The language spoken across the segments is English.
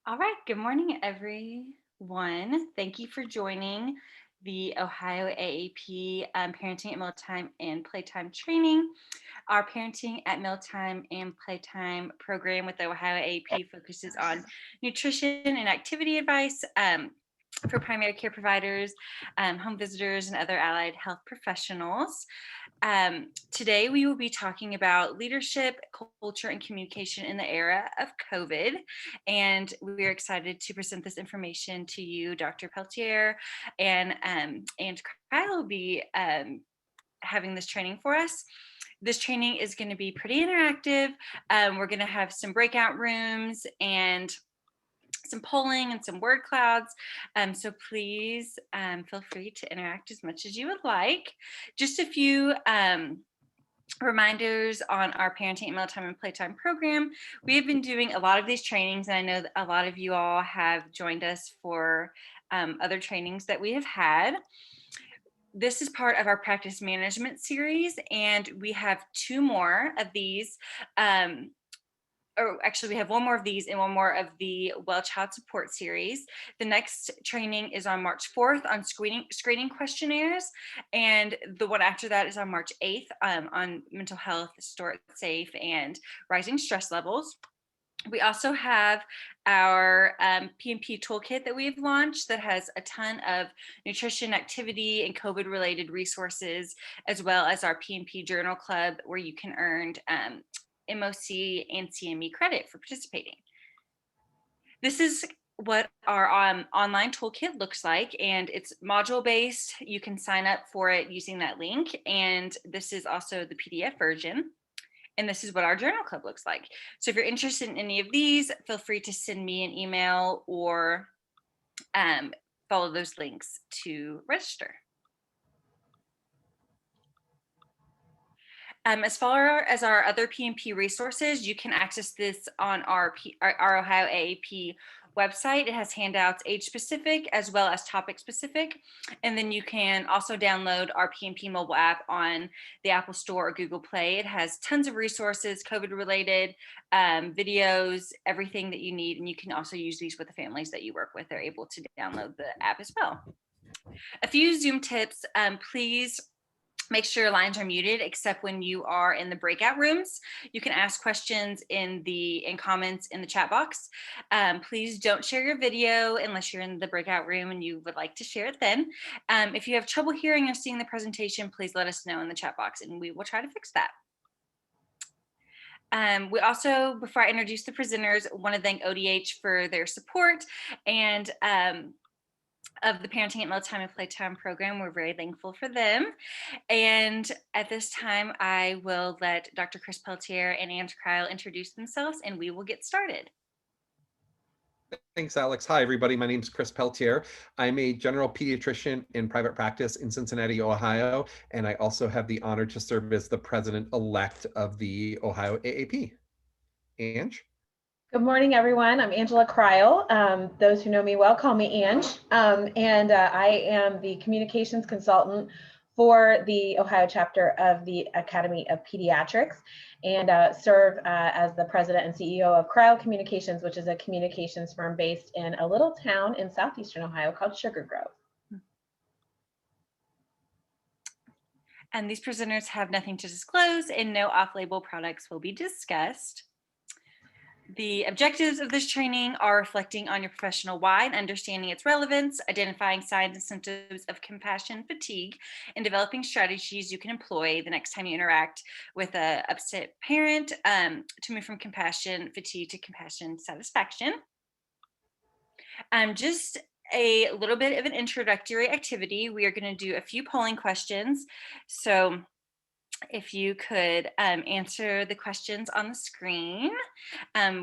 All right, good morning, everyone. Thank you for joining the Ohio AAP Parenting at Mealtime and Playtime training. Our Parenting at Mealtime and Playtime program with the Ohio AAP focuses on nutrition and activity advice for primary care providers, home visitors, and other allied health professionals. Today, we will be talking about leadership, culture, and communication in the era of COVID. And we're excited to present this information to you, Dr. Peltier, and Kyle will be having this training for us. This training is going to be pretty interactive. We're going to have some breakout rooms and some polling and some word clouds. So please feel free to interact as much as you would like. Just a few reminders on our Parenting at Mealtime and Playtime program. We have been doing a lot of these trainings, and I know that a lot of you all have joined us for other trainings that we have had. This is part of our practice management series, and we have two more of these. Or actually, we have one more of these and one more of the Well Child Support series. The next training is on March 4th on screening questionnaires, and the one after that is on March 8th on mental health, store it safe, and rising stress levels. We also have our Pmp Toolkit that we've launched that has a ton of nutrition, activity, and COVID-related resources, as well as our Pmp Journal Club, where you can earn MOC and CME credit for participating. This is what our online toolkit looks like, and it's module based. You can sign up for it using that link, and this is also the PDF version. And this is what our journal club looks like. So if you're interested in any of these, feel free to send me an email or follow those links to register. As far as our other Pmp resources, you can access this on our Ohio AAP website. It has handouts age-specific as well as topic-specific. And then you can also download our Pmp mobile app on the Apple Store or Google Play. It has tons of resources, COVID-related videos, everything that you need. And you can also use these with the families that you work with. They're able to download the app as well. A few Zoom tips, please make sure your lines are muted except when you are in the breakout rooms. You can ask questions in comments in the chat box. Please don't share your video unless you're in the breakout room and you would like to share it then. If you have trouble hearing or seeing the presentation, please let us know in the chat box and we will try to fix that. We also, before I introduce the presenters, want to thank ODH for their support and of the Parenting at Mealtime and Playtime program. We're very thankful for them. And at this time, I will let Dr. Chris Peltier and Kyle introduce themselves, and we will get started. Thanks, Alex. Hi, everybody. My name is Chris Peltier. I'm a general pediatrician in private practice in Cincinnati, Ohio, and I also have the honor to serve as the president-elect of the Ohio AAP. Ange? Good morning, everyone. I'm Angela Cryle. Those who know me well call me Ange, and I am the communications consultant for the Ohio chapter of the Academy of Pediatrics, and serve as the president and CEO of Cryle Communications, which is a communications firm based in a little town in southeastern Ohio called Sugar Grove. And these presenters have nothing to disclose, and no off-label products will be discussed. The objectives of this training are reflecting on your professional why and understanding its relevance, identifying signs and symptoms of compassion fatigue, and developing strategies you can employ the next time you interact with an upset parent to move from compassion fatigue to compassion satisfaction. Just a little bit of an introductory activity. We are going to do a few polling questions. So if you could answer the questions on the screen,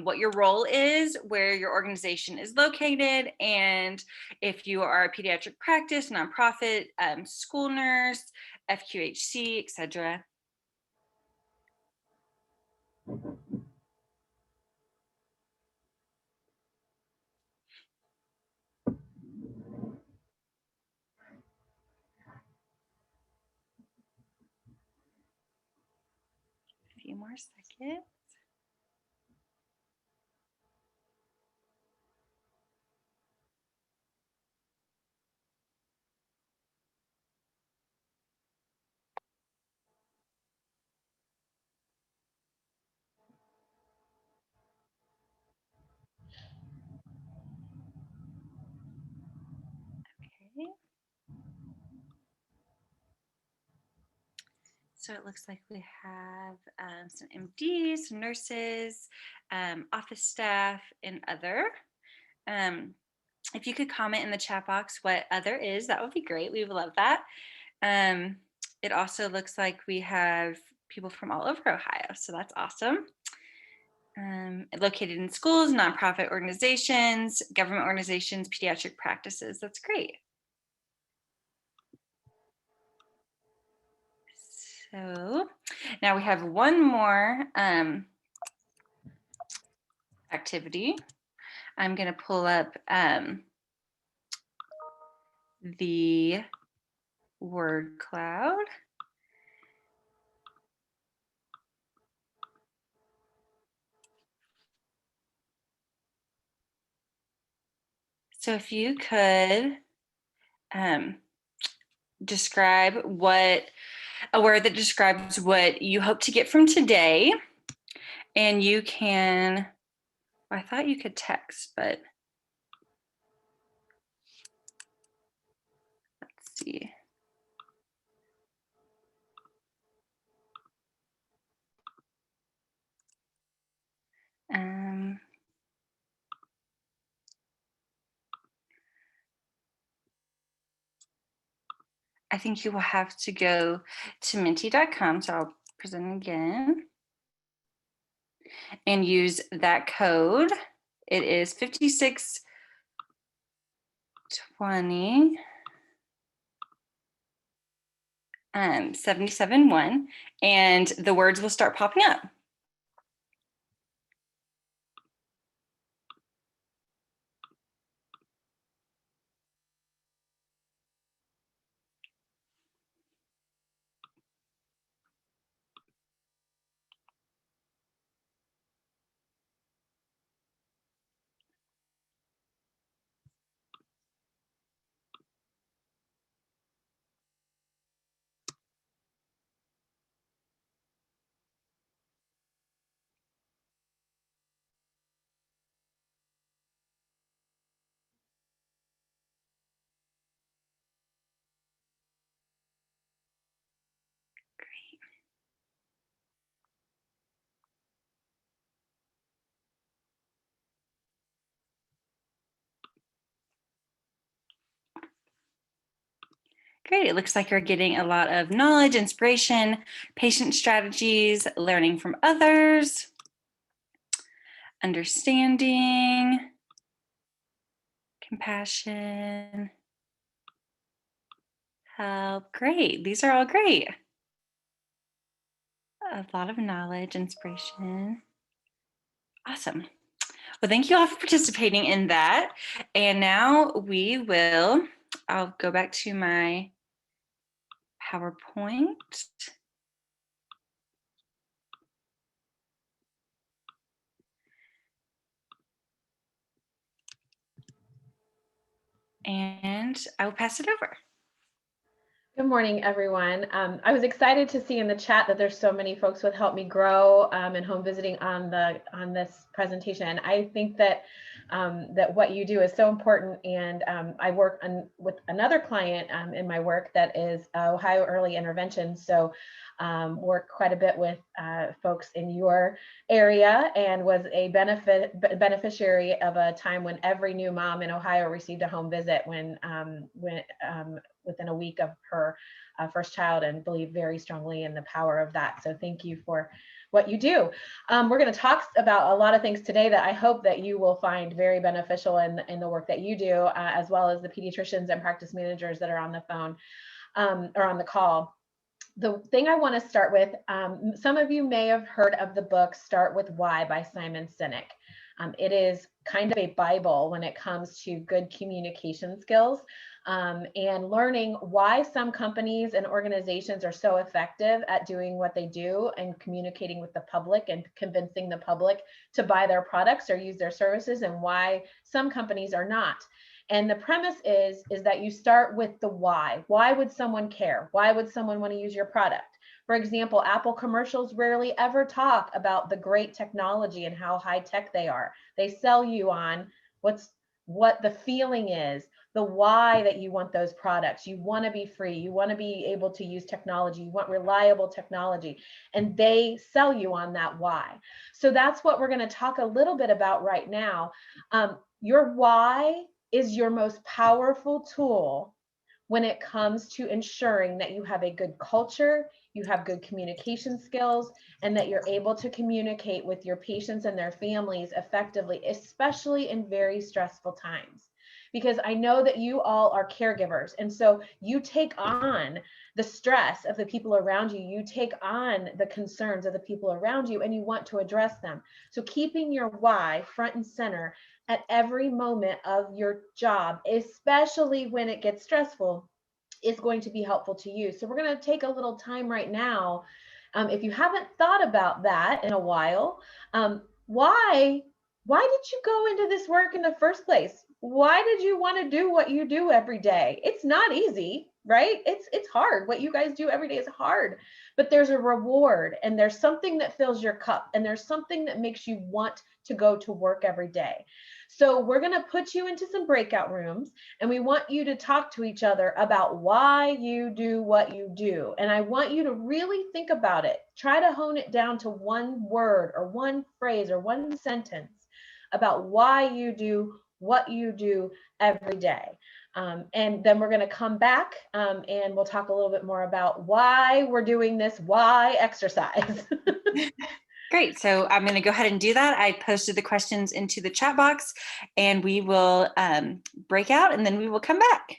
what your role is, where your organization is located, and if you are a pediatric practice, nonprofit, school nurse, FQHC, etc. A few more seconds. So it looks like we have some MDs, some nurses, office staff, and other. If you could comment in the chat box what other is, that would be great. We would love that. It also looks like we have people from all over Ohio, so that's awesome. Located in schools, nonprofit organizations, government organizations, pediatric practices. That's great. So now we have one more activity. I'm going to pull up the word cloud. So if you could describe a word that describes what you hope to get from today, and you can, I thought you could text, but let's see. I think you will have to go to menti.com, so I'll present again, and use that code. It is 5620 771, and the words will start popping up. Great, it looks like you're getting a lot of knowledge, inspiration, patient strategies, learning from others, understanding, compassion, help. Great, these are all great. A lot of knowledge, inspiration. Awesome. Well, thank you all for participating in that. And now I'll go back to my PowerPoint. And I will pass it over. Good morning, everyone. I was excited to see in the chat that there's so many folks who helped me grow and home visiting on this presentation. I think that that what you do is so important, and I work with another client in my work that is Ohio Early Intervention. So work quite a bit with folks in your area, and was a beneficiary of a time when every new mom in Ohio received a home visit when within a week of her first child, and believe very strongly in the power of that. So thank you for what you do. We're going to talk about a lot of things today that I hope that you will find very beneficial in the work that you do, as well as the pediatricians and practice managers that are on the phone or on the call. The thing I want to start with, some of you may have heard of the book Start With Why by Simon Sinek. It is kind of a Bible when it comes to good communication skills and learning why some companies and organizations are so effective at doing what they do and communicating with the public and convincing the public to buy their products or use their services, and why some companies are not. And the premise is that you start with the why. Why would someone care? Why would someone want to use your product? For example, Apple commercials rarely ever talk about the great technology and how high tech they are. They sell you on what's what the feeling is, the why that you want those products. You want to be free. You want to be able to use technology. You want reliable technology. And they sell you on that why. So that's what we're going to talk a little bit about right now. Your why is your most powerful tool when it comes to ensuring that you have a good culture, you have good communication skills, and that you're able to communicate with your patients and their families effectively, especially in very stressful times. Because I know that you all are caregivers, and so you take on the stress of the people around you, you take on the concerns of the people around you, and you want to address them. So keeping your why front and center at every moment of your job, especially when it gets stressful, is going to be helpful to you. So we're going to take a little time right now. If you haven't thought about that in a while, why did you go into this work in the first place? Why did you want to do what you do every day? It's not easy, right? It's hard. What you guys do every day is hard, but there's a reward, and there's something that fills your cup, and there's something that makes you want to go to work every day. So we're going to put you into some breakout rooms, and we want you to talk to each other about why you do what you do. And I want you to really think about it. Try to hone it down to one word or one phrase or one sentence about why you do what you do every day. And then we're going to come back and we'll talk a little bit more about why we're doing this why exercise. Great. So I'm going to go ahead and do that. I posted the questions into the chat box, and we will break out, and then we will come back.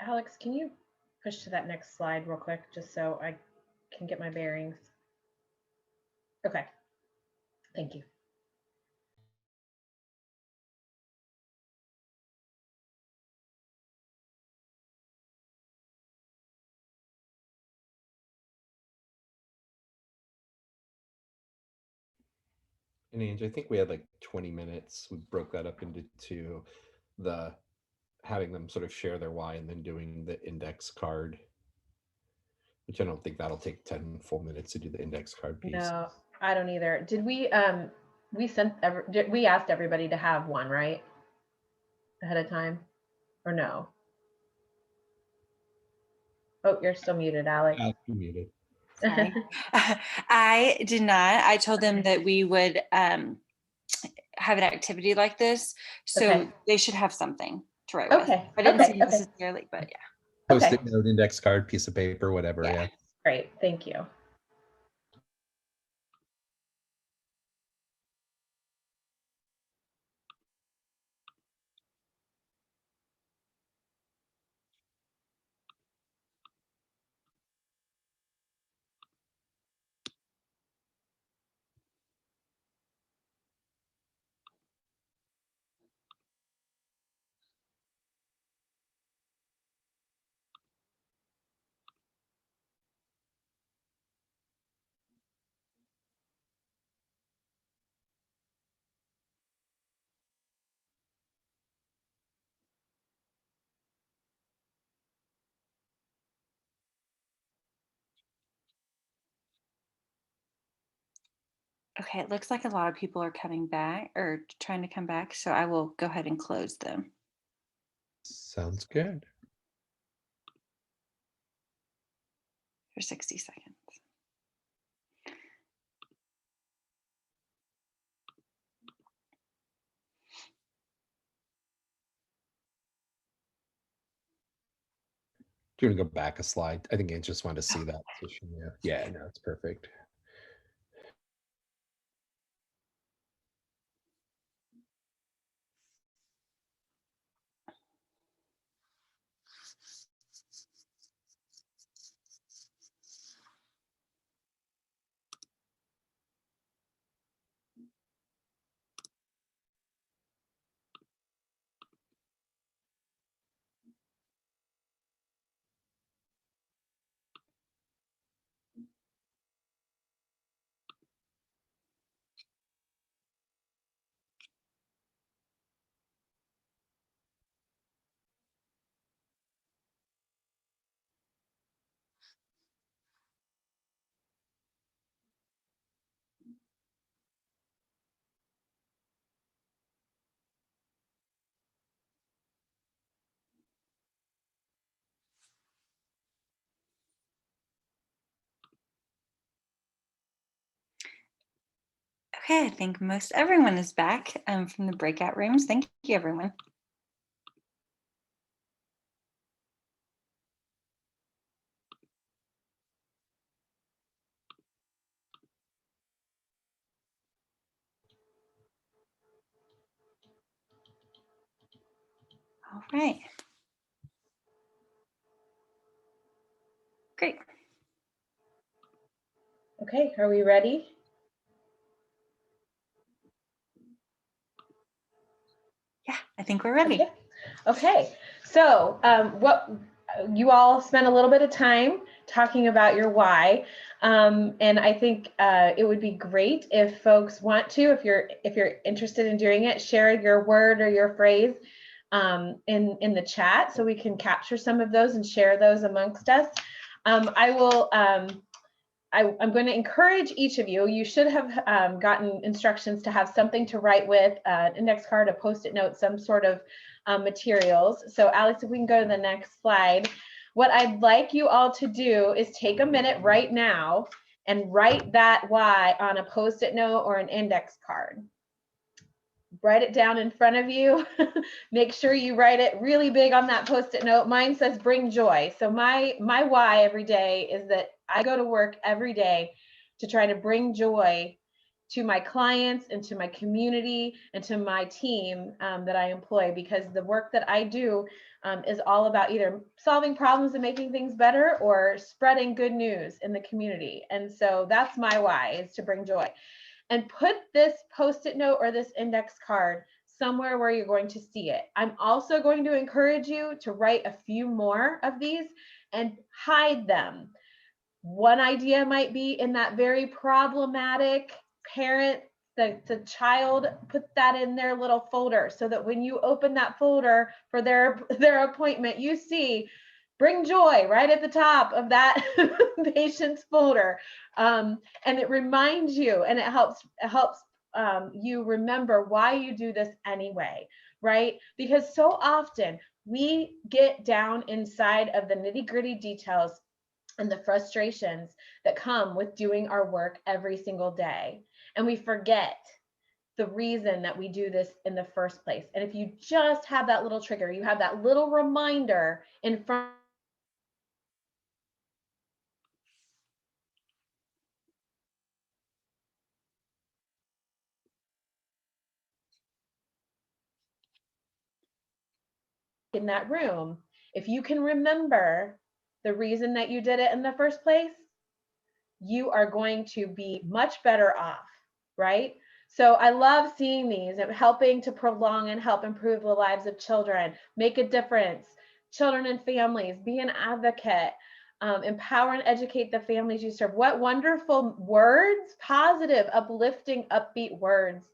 Alex, can you push to that next slide real quick, just so I can get my bearings? Okay, thank you. And Ange, I think we had like 20 minutes. We broke that up into two, the having them sort of share their why and then doing the index card, which I don't think that'll take 10 full minutes to do the index card piece. No, I don't either. Did we we asked everybody to have one, right? Ahead of time, or no? Oh, you're still muted, Alex. You muted. Sorry. I did not. I told them that we would have an activity like this, so Okay. they should have something to write with. Okay. I didn't Okay. say Okay. necessarily, but yeah. Post-it note, index card, piece of paper, whatever. Yeah. Yeah. Great. Thank you. Okay, it looks like a lot of people are coming back or trying to come back, so I will go ahead and close them. Sounds good. For 60 seconds. Do you want to go back a slide? I think Ange just wanted to see that position. Yeah, no, it's perfect. Okay, I think most everyone is back from the breakout rooms. Thank you, everyone. All right. Great. Okay, are we ready? Yeah, I think we're ready. Okay. So what you all spent a little bit of time talking about your why, and I think it would be great if folks want to, if you're interested in doing it, share your word or your phrase in the chat so we can capture some of those and share those amongst us. I'm going to encourage each of you. You should have gotten instructions to have something to write with, an index card, a Post-it note, some sort of materials. So Alex, if we can go to the next slide. What I'd like you all to do is take a minute right now and write that why on a Post-it note or an index card. Write it down in front of you. Make sure you write it really big on that Post-it note. Mine says bring joy. So my why every day is that I go to work every day to try to bring joy to my clients and to my community and to my team that I employ, because the work that I do is all about either solving problems and making things better or spreading good news in the community. And so that's my why, is to bring joy. And put this Post-it note or this index card somewhere where you're going to see it. I'm also going to encourage you to write a few more of these and hide them. One idea might be in that very problematic parent, the child, put that in their little folder so that when you open that folder for their appointment, you see bring joy right at the top of that patient's folder. And it reminds you, and it helps you remember why you do this anyway, right? Because so often we get down inside of the nitty-gritty details and the frustrations that come with doing our work every single day. And we forget the reason that we do this in the first place. And if you just have that little trigger, you have that little reminder in front in that room, if you can remember the reason that you did it in the first place, you are going to be much better off, right? So I love seeing these and helping to prolong and help improve the lives of children, make a difference, children and families, be an advocate, empower and educate the families you serve. What wonderful words, positive, uplifting, upbeat words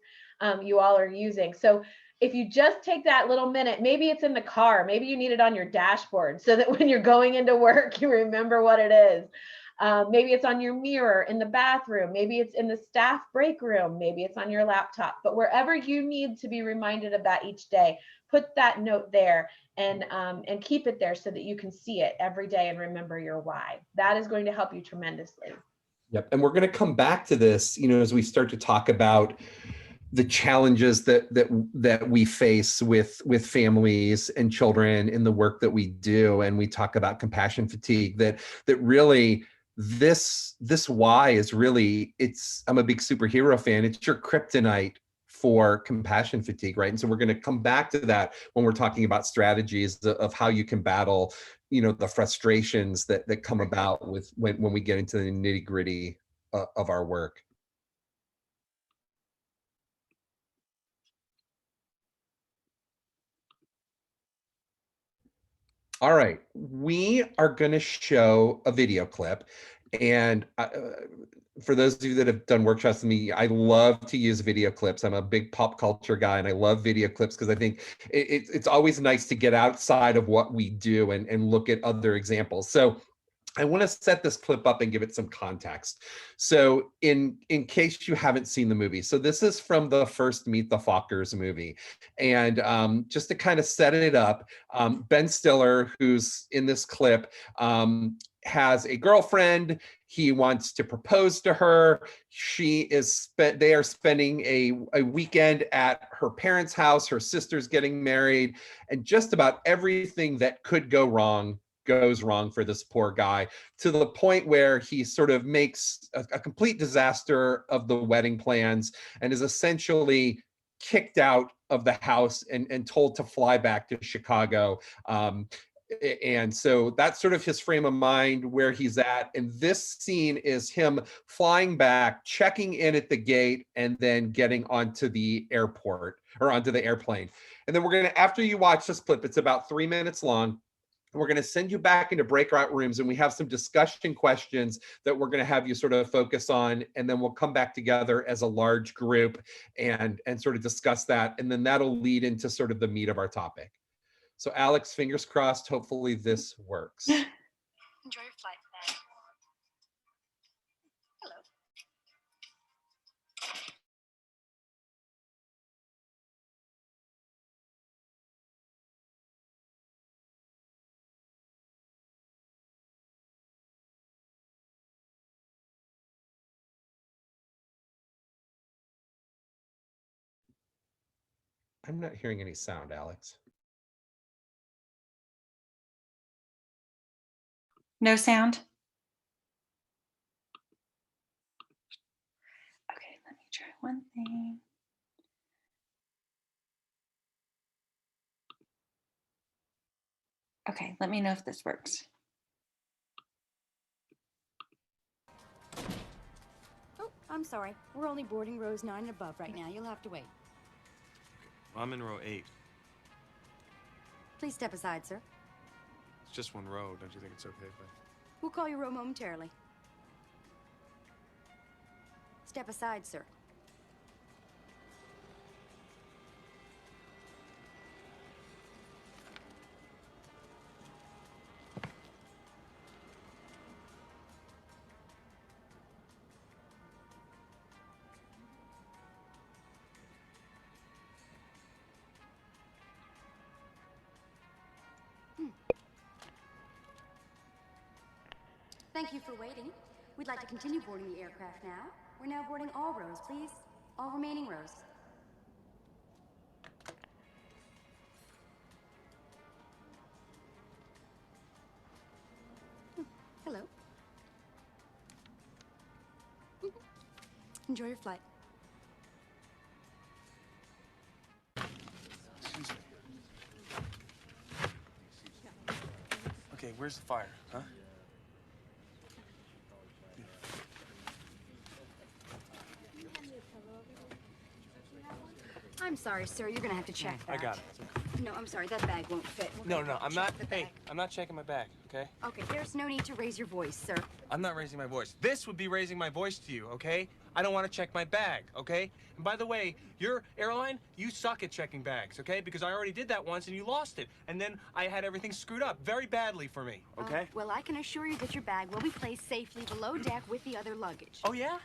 you all are using. So if you just take that little minute, maybe it's in the car, maybe you need it on your dashboard so that when you're going into work, you remember what it is. Maybe it's on your mirror in the bathroom. Maybe it's in the staff break room. Maybe it's on your laptop. But wherever you need to be reminded of that each day, put that note there and keep it there so that you can see it every day and remember your why. That is going to help you tremendously. Yep. And we're going to come back to this, as we start to talk about the challenges that we face with families and children in the work that we do. And we talk about compassion fatigue, that really this why is really, I'm a big superhero fan. It's your kryptonite for compassion fatigue, right? And so we're going to come back to that when we're talking about strategies of how you can battle, the frustrations that come about with when we get into the nitty-gritty of our work. All right, we are going to show a video clip. And for those of you that have done workshops with me, I love to use video clips. I'm a big pop culture guy, and I love video clips because I think it's always nice to get outside of what we do and look at other examples. So I want to set this clip up and give it some context. So in case you haven't seen the movie, so this is from the first Meet the Fockers movie. And just to kind of set it up, Ben Stiller, who's in this clip, has a girlfriend. He wants to propose to her. They are spending a weekend at her parents' house. Her sister's getting married, and just about everything that could go wrong goes wrong for this poor guy, to the point where he sort of makes a complete disaster of the wedding plans and is essentially kicked out of the house and told to fly back to Chicago. And so that's sort of his frame of mind, where he's at. And this scene is him flying back, checking in at the gate, and then getting onto the airport or onto the airplane. And then we're going to, after you watch this clip, it's about 3 minutes long. We're going to send you back into breakout rooms, and we have some discussion questions that we're going to have you sort of focus on. And then we'll come back together as a large group and sort of discuss that. And then that'll lead into sort of the meat of our topic. So Alex, fingers crossed, hopefully this works. Enjoy your flight today. Hello. I'm not hearing any sound, Alex. No sound? Okay, let me try one thing. Okay, let me know if this works. Oh, I'm sorry. We're only boarding rows 9 and above right now. You'll have to wait. Well, I'm in row 8. Please step aside, sir. It's just one row. Don't you think it's okay if I... We'll call your row momentarily. Step aside, sir. Thank you for waiting. We'd like to continue boarding the aircraft now. We're now boarding all rows, please. All remaining rows. Hello. Enjoy your flight. Excuse me. Okay, where's the fire, huh? I'm sorry, sir. You're gonna have to check that. I got it. It's okay. No, I'm sorry. That bag won't fit. No, I'm not. Check the Hey, bag. I'm not checking my bag, okay? Okay, there's no need to raise your voice, sir. I'm not raising my voice. This would be raising my voice to you, okay? I don't want to check my bag, okay? And by the way, your airline, you suck at checking bags, okay? Because I already did that once and you lost it. And then I had everything screwed up very badly for me, okay? Well, I can assure you that your bag will be placed safely below deck with the other luggage. Oh, yeah?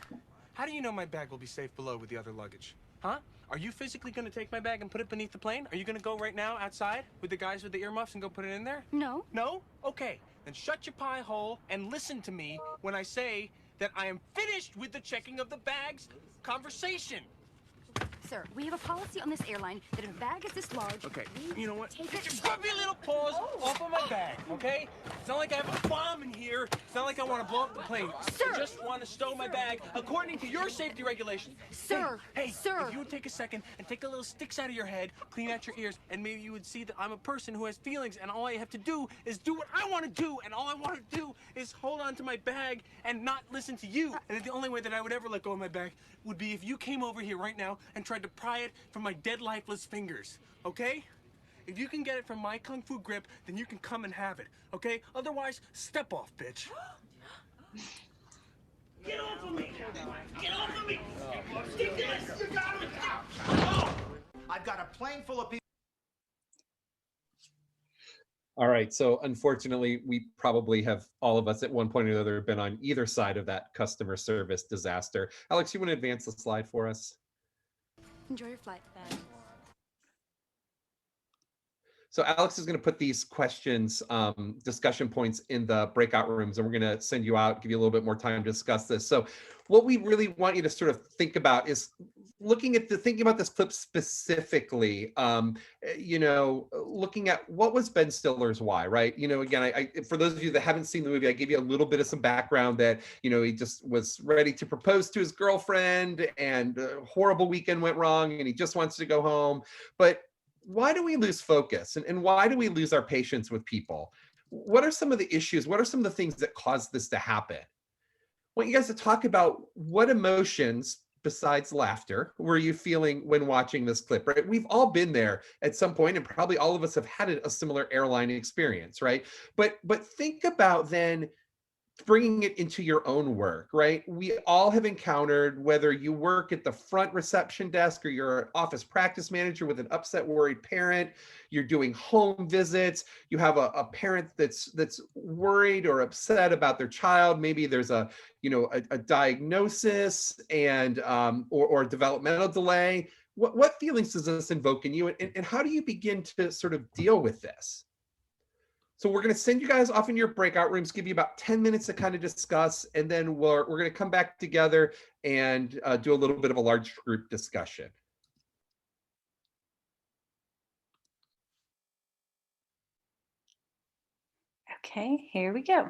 How do you know my bag will be safe below with the other luggage? Huh? Are you physically going to take my bag and put it beneath the plane? Are you going to go right now outside with the guys with the earmuffs and go put it in there? No. No? Okay. Then shut your pie hole and listen to me when I say that I am finished with the checking of the bags conversation. Sir, we have a policy on this airline that if a bag is this large, Okay, we you know what? take it. Scrub your little paws off of my bag, okay? It's not like I have a bomb in here. It's not like I want to blow up the plane. Sir! I just want to stow my bag according to your safety regulations. Sir! Hey, Sir! if you would take a second and take a little sticks out of your head, clean out your ears, and maybe you would see that I'm a person who has feelings, and all I have to do is do what I want to do, and all I want to do is hold on to my bag and not listen to you. And the only way that I would ever let go of my bag would be if you came over here right now and tried to pry it from my dead, lifeless fingers, okay? If you can get it from my kung fu grip, then you can come and have it, okay? Otherwise, step off, bitch. Get off of me! Get off of me! Ridiculous! You got it! Oh! I've got a plane full of people. All right, so unfortunately, we probably have, all of us at one point or another, been on either side of that customer service disaster. Alex, you want to advance the slide for us? Enjoy your flight. So Alex is going to put these questions, discussion points in the breakout rooms, and we're going to send you out, give you a little bit more time to discuss this. So what we really want you to sort of think about is thinking about this clip specifically, looking at what was Ben Stiller's why, right? Again, I for those of you that haven't seen the movie, I gave you a little bit of some background that, he just was ready to propose to his girlfriend and a horrible weekend went wrong and he just wants to go home. But why do we lose focus and why do we lose our patience with people? What are some of the issues? What are some of the things that cause this to happen? I want you guys to talk about what emotions besides laughter were you feeling when watching this clip, right? We've all been there at some point, and probably all of us have had a similar airline experience, right? But think about then bringing it into your own work, right? We all have encountered, whether you work at the front reception desk or you're an office practice manager with an upset, worried parent, you're doing home visits, you have a parent that's worried or upset about their child. Maybe there's a diagnosis and or a developmental delay. What feelings does this invoke in you, and how do you begin to sort of deal with this? So we're going to send you guys off in your breakout rooms, give you about 10 minutes to kind of discuss, and then we're going to come back together and do a little bit of a large group discussion. Okay, here we go.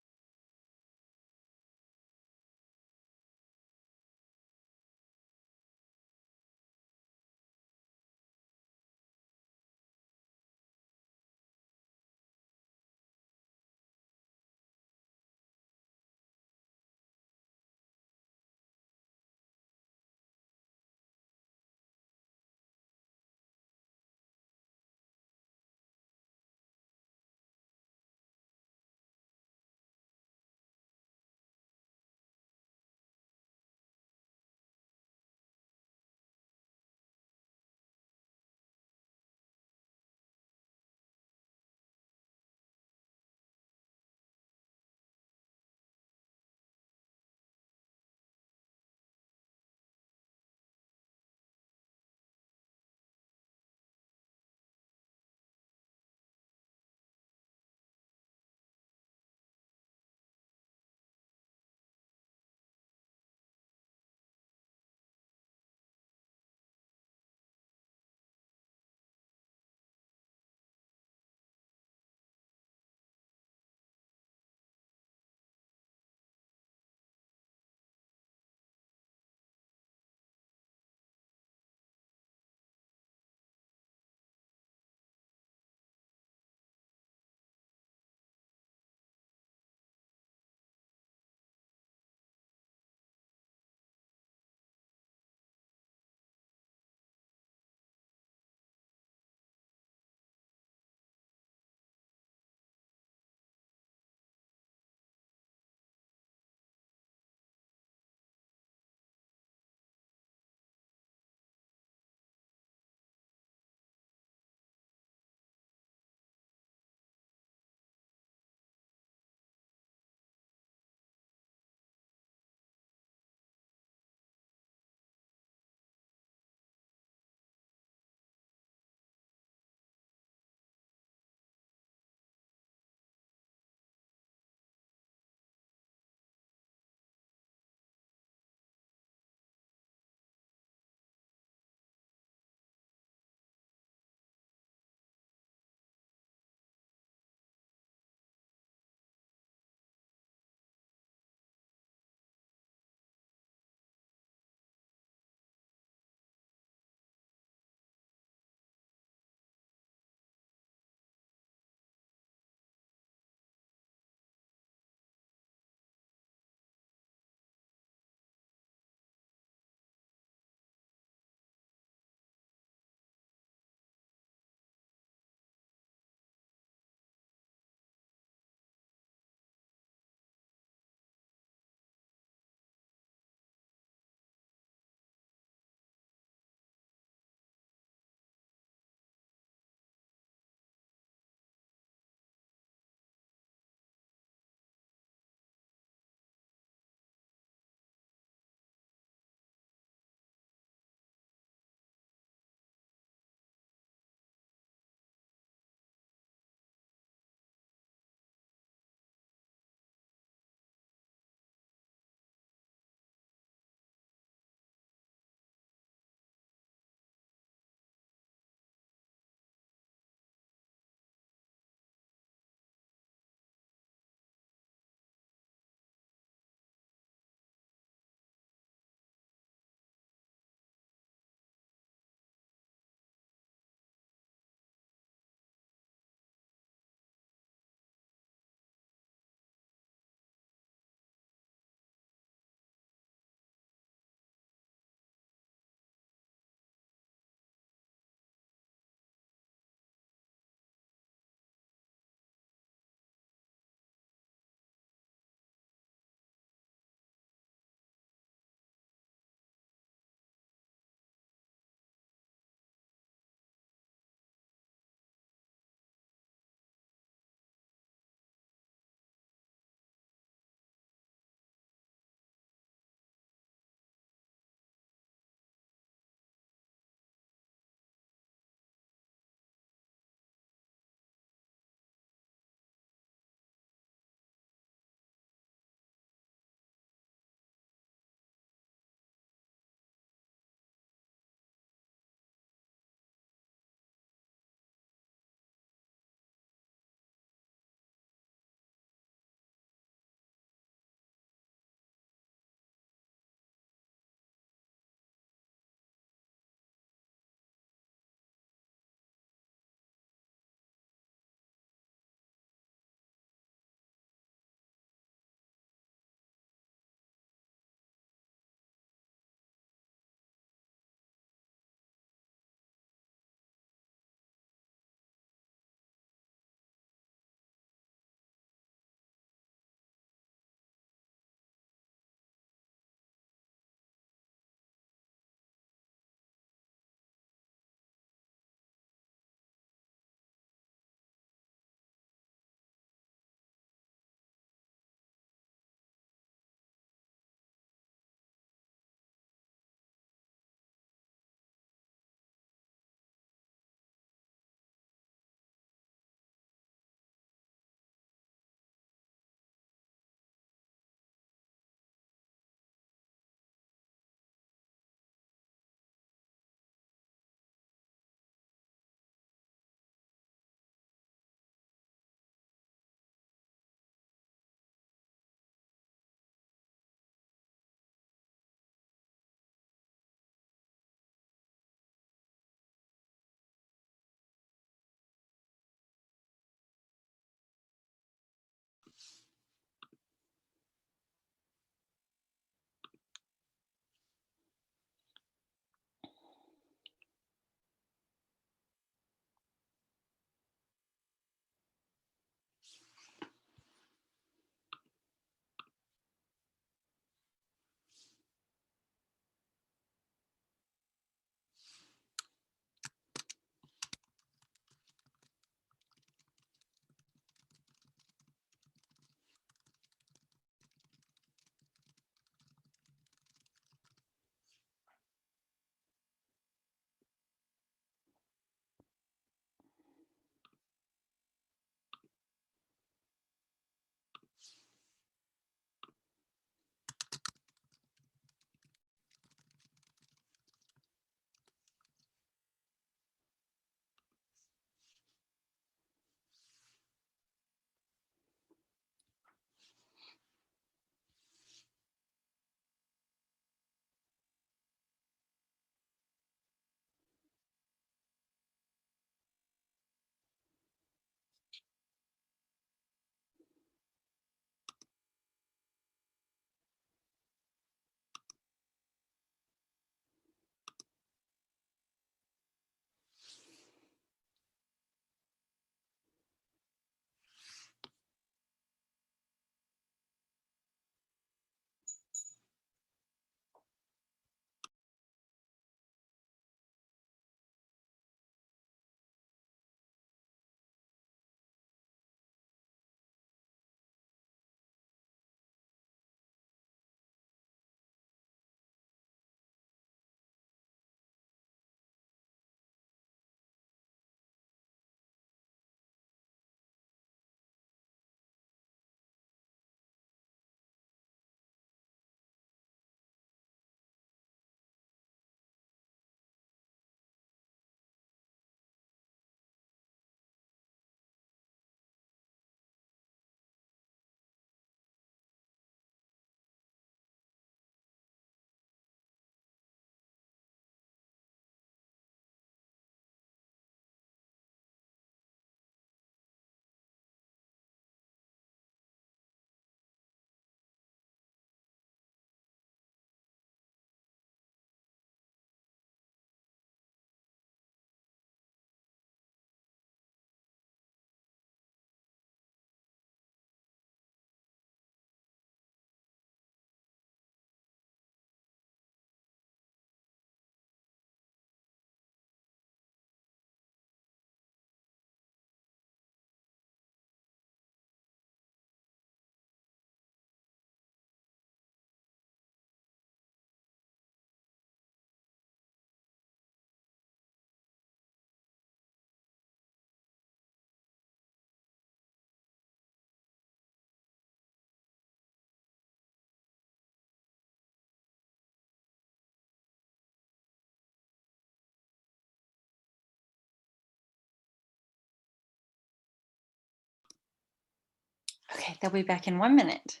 Okay, they'll be back in 1 minute.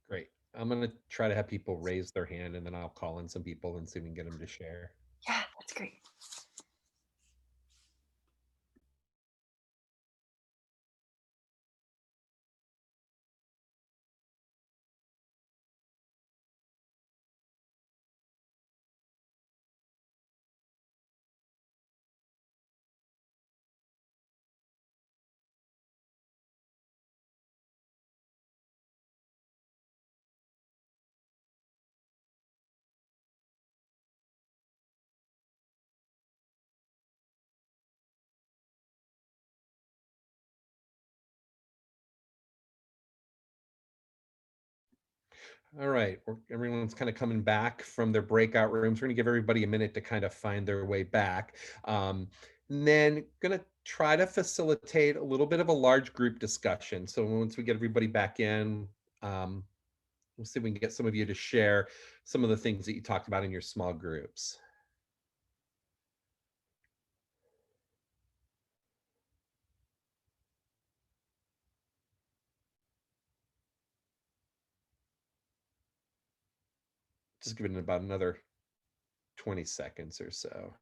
Great. I'm going to try to have people raise their hand, and then I'll call in some people and see if we can get them to share. Yeah, that's great. All right, everyone's kind of coming back from their breakout rooms. We're going to give everybody a minute to kind of find their way back. And then going to try to facilitate a little bit of a large group discussion. So once we get everybody back in, we'll see if we can get some of you to share some of the things that you talked about in your small groups. Just give it about another 20 seconds or so.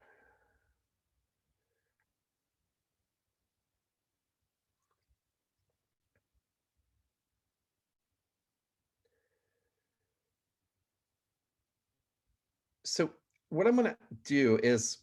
So what I'm going to do is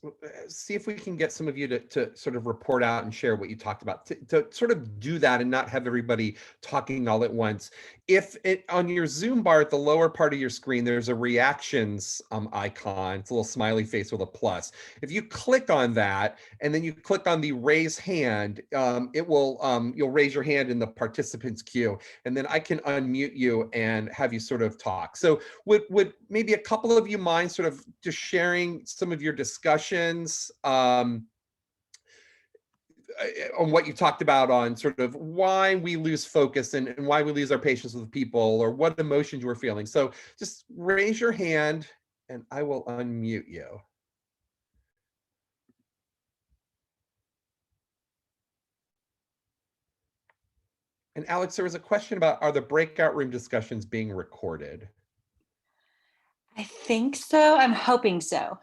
see if we can get some of you to sort of report out and share what you talked about, to sort of do that and not have everybody talking all at once. If it on your Zoom bar at the lower part of your screen, there's a reactions icon. It's a little smiley face with a plus. If you click on that and then you click on the raise hand, it will you'll raise your hand in the participants queue, and then I can unmute you and have you sort of talk. So would maybe a couple of you mind sort of just sharing some of your discussions on what you talked about on sort of why we lose focus and why we lose our patience with people, or what emotions you were feeling. So just raise your hand and I will unmute you. And Alex, there was a question about, are the breakout room discussions being recorded? I think so. I'm hoping so.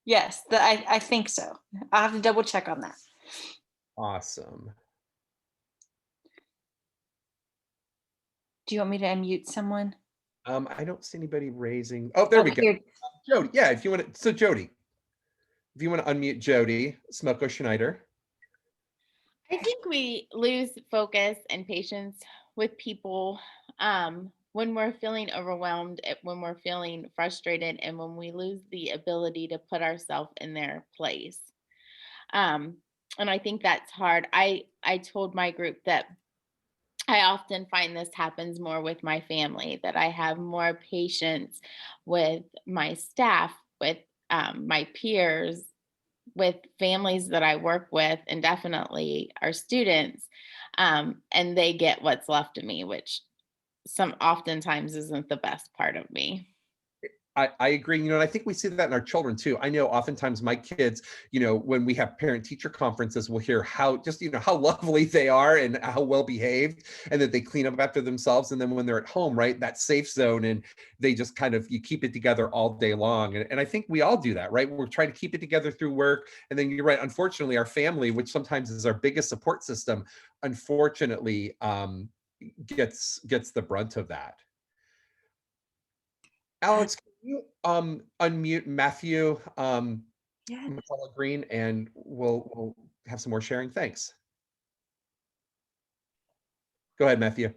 Yes, I think so. I'll have to double check on that. Awesome. Do you want me to unmute someone? I don't see anybody raising. Oh, there we go. Here. Jody, yeah, if you want to. So Jody, if you want to unmute Jody Smoko Schneider. I think we lose focus and patience with people when we're feeling overwhelmed, when we're feeling frustrated, and when we lose the ability to put ourselves in their place. And I think that's hard. I told my group that I often find this happens more with my family, that I have more patience with my staff, with my peers, with families that I work with, and definitely our students, and they get what's left of me, which oftentimes isn't the best part of me. I agree. And I think we see that in our children too. I know oftentimes my kids, when we have parent teacher conferences, we'll hear how how lovely they are and how well behaved, and that they clean up after themselves. And then when they're at home, right, that safe zone, and they just you keep it together all day long. And I think we all do that, right? We're trying to keep it together through work. And then you're right, unfortunately, our family, which sometimes is our biggest support system, unfortunately, gets the brunt of that. Alex, can you unmute Matthew McCullough Green, and we'll have some more sharing. Thanks. Go ahead, Matthew.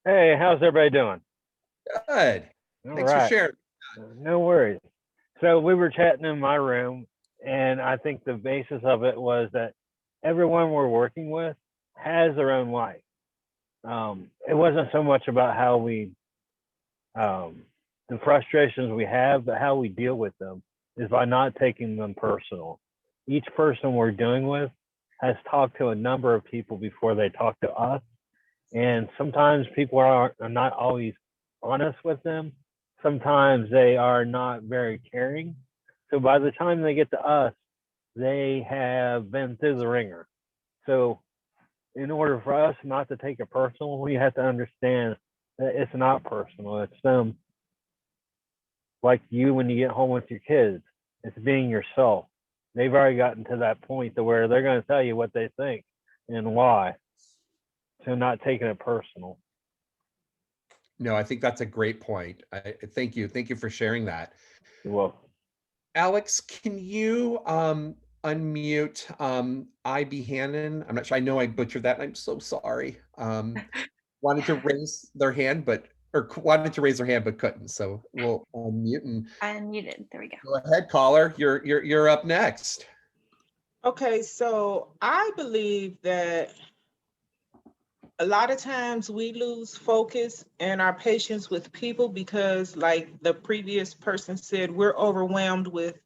Hey, how's everybody doing? Good. Thanks for sharing. No worries. So we were chatting in my room, and I think the basis of it was that everyone we're working with has their own life. It wasn't so much about how we the frustrations we have, but how we deal with them is by not taking them personal. Each person we're dealing with has talked to a number of people before they talk to us. And sometimes people are not always honest with them. Sometimes they are not very caring. So by the time they get to us, they have been through the ringer. So in order for us not to take it personal, we have to understand that it's not personal. It's them, like you when you get home with your kids. It's being yourself. They've already gotten to that point to where they're going to tell you what they think and why. So not taking it personal. No, I think that's a great point. Thank you. Thank you for sharing that. You're welcome. Alex, can you unmute I.B. Hannon? I'm not sure. I know I butchered that, and I'm so sorry. Wanted to raise their hand, but wanted to raise their hand, but couldn't. So we'll unmute and I unmuted. There we go. go ahead, caller. You're up next. Okay, so I believe that a lot of times we lose focus and our patience with people because, like the previous person said, we're overwhelmed with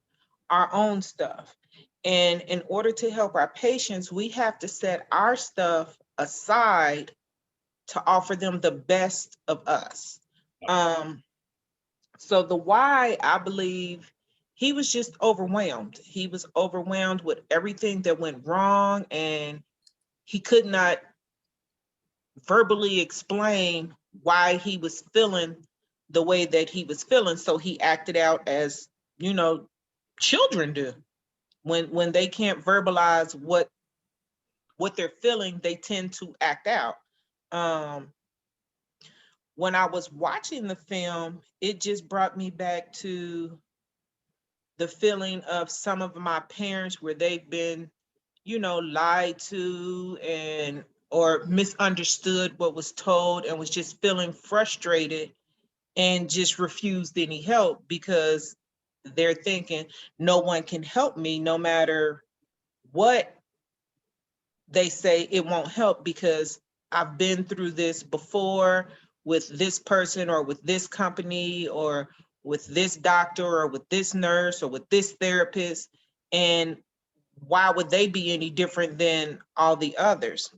our own stuff. And in order to help our patients, we have to set our stuff aside to offer them the best of us. So the why, I believe he was just overwhelmed. He was overwhelmed with everything that went wrong, and he could not verbally explain why he was feeling the way that he was feeling. So he acted out as, you know, children do. When they can't verbalize what they're feeling, they tend to act out. When I was watching the film, it just brought me back to the feeling of some of my parents where they've been, you know, lied to and or misunderstood what was told and was just feeling frustrated and just refused any help because they're thinking no one can help me no matter what they say. It won't help because I've been through this before with this person or with this company or with this doctor or with this nurse or with this therapist. And why would they be any different than all the others?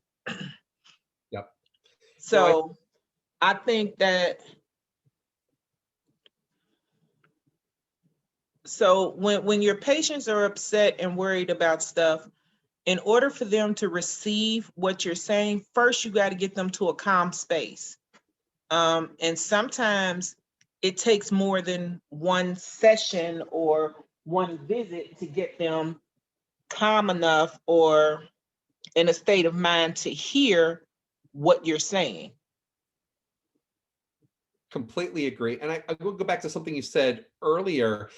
Yep. So I think that, so when your patients are upset and worried about stuff, in order for them to receive what you're saying, first you got to get them to a calm space. And sometimes it takes more than one session or one visit to get them calm enough or in a state of mind to hear what you're saying. Completely agree. And I will go back to something you said earlier,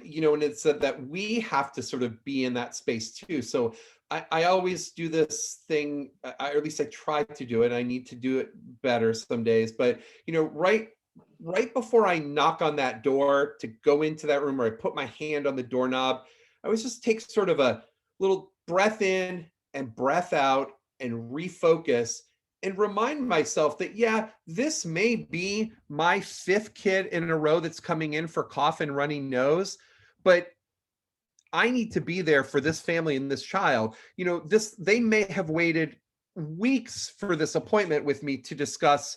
you know, and it said that we have to sort of be in that space too. So I always do this thing, or at least I try to do it. I need to do it better some days, but you know, right before I knock on that door to go into that room or I put my hand on the doorknob, I always just take sort of a little breath in and breath out and refocus and remind myself that, yeah, this may be my 5th kid in a row that's coming in for cough and runny nose, but I need to be there for this family and this child. You know, they may have waited weeks for this appointment with me to discuss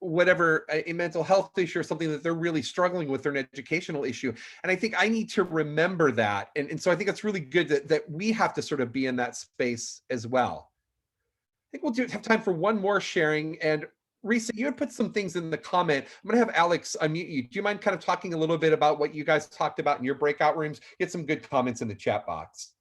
whatever a mental health issue or something that they're really struggling with, or an educational issue. And I think I need to remember that. And so I think it's really good that we have to sort of be in that space as well. I think we'll have time for one more sharing. And Risa, you had put some things in the comment. I'm going to have Alex unmute you. Do you mind kind of talking a little bit about what you guys talked about in your breakout rooms? Get some good comments in the chat box.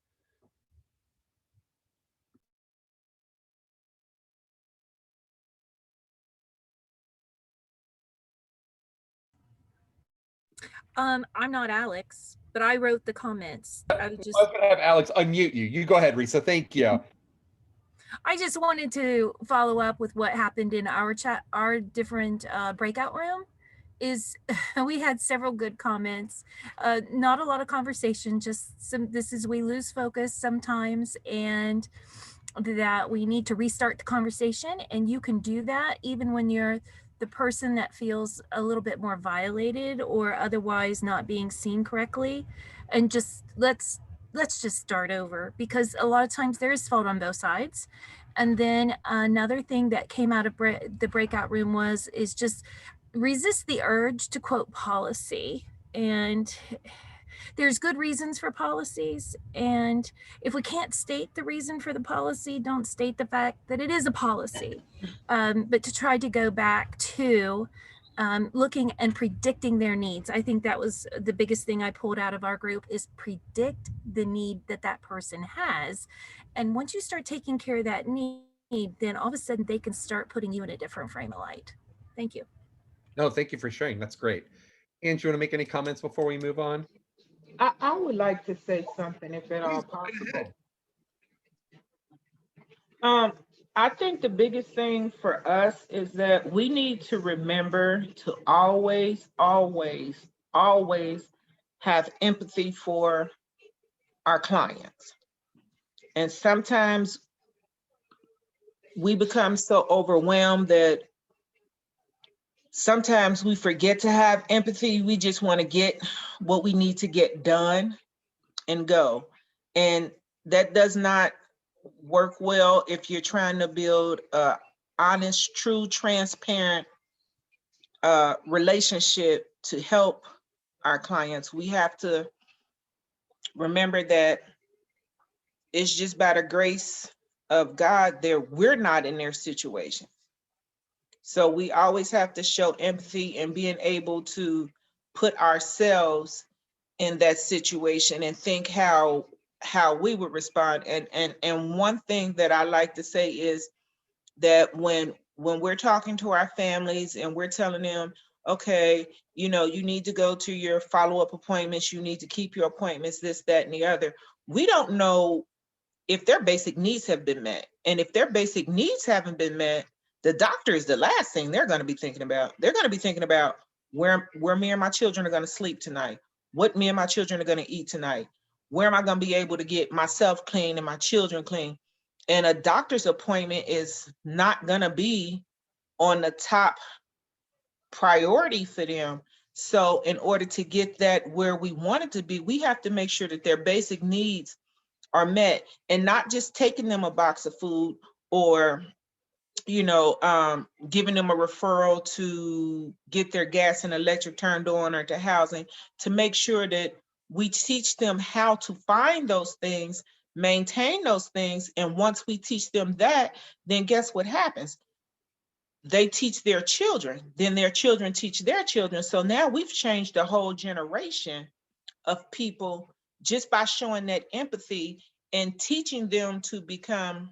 I'm not Alex, but I wrote the comments. I was going to have Alex unmute you. You go ahead, Risa. Thank you. I just wanted to follow up with what happened in our chat, our different breakout room. Is we had several good comments, not a lot of conversation, just some, this is, we lose focus sometimes, and that we need to restart the conversation. And you can do that even when you're the person that feels a little bit more violated or otherwise not being seen correctly. And just let's just start over, because a lot of times there is fault on both sides. And then another thing that came out of the breakout room is just resist the urge to quote policy. And there's good reasons for policies. And if we can't state the reason for the policy, don't state the fact that it is a policy. But to try to go back to looking and predicting their needs. I think that was the biggest thing I pulled out of our group is predict the need that that person has. And once you start taking care of that need, then all of a sudden they can start putting you in a different frame of light. Thank you. No, thank you for sharing. That's great. And do you want to make any comments before we move on? I would like to say something if at all Please, go right possible. ahead. I think the biggest thing for us is that we need to remember to always, always, always have empathy for our clients. And sometimes we become so overwhelmed that sometimes we forget to have empathy. We just want to get what we need to get done and go. And that does not work well if you're trying to build a honest, true, transparent relationship to help our clients. We have to remember that it's just by the grace of God that we're not in their situation. So we always have to show empathy and being able to put ourselves in that situation and think how we would respond. And one thing that I like to say is that when we're talking to our families and we're telling them, okay, you know, you need to go to your follow-up appointments, you need to keep your appointments, this, that, and the other. We don't know if their basic needs have been met. And if their basic needs haven't been met, the doctor is the last thing they're going to be thinking about. They're going to be thinking about where me and my children are going to sleep tonight, what me and my children are going to eat tonight, where am I going to be able to get myself clean and my children clean. And a doctor's appointment is not going to be on the top priority for them. So in order to get that where we want it to be, we have to make sure that their basic needs are met, and not just taking them a box of food or, you know, giving them a referral to get their gas and electric turned on or to housing, to make sure that we teach them how to find those things, maintain those things. And once we teach them that, then guess what happens? They teach their children, then their children teach their children. So now we've changed a whole generation of people just by showing that empathy and teaching them to become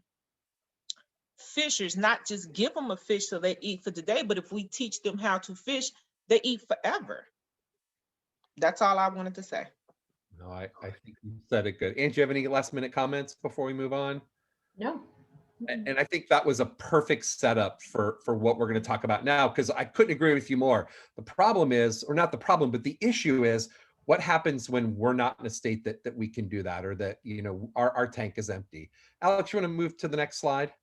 fishers, not just give them a fish so they eat for today, but if we teach them how to fish, they eat forever. That's all I wanted to say. No, I think you said it good. And do you have any last minute comments before we move on? No. And I think that was a perfect setup for what we're going to talk about now, because I couldn't agree with you more. The problem is, or not the problem, but the issue is, what happens when we're not in a state that we can do that, or that, you know, our tank is empty? Alex, you want to move to the next slide?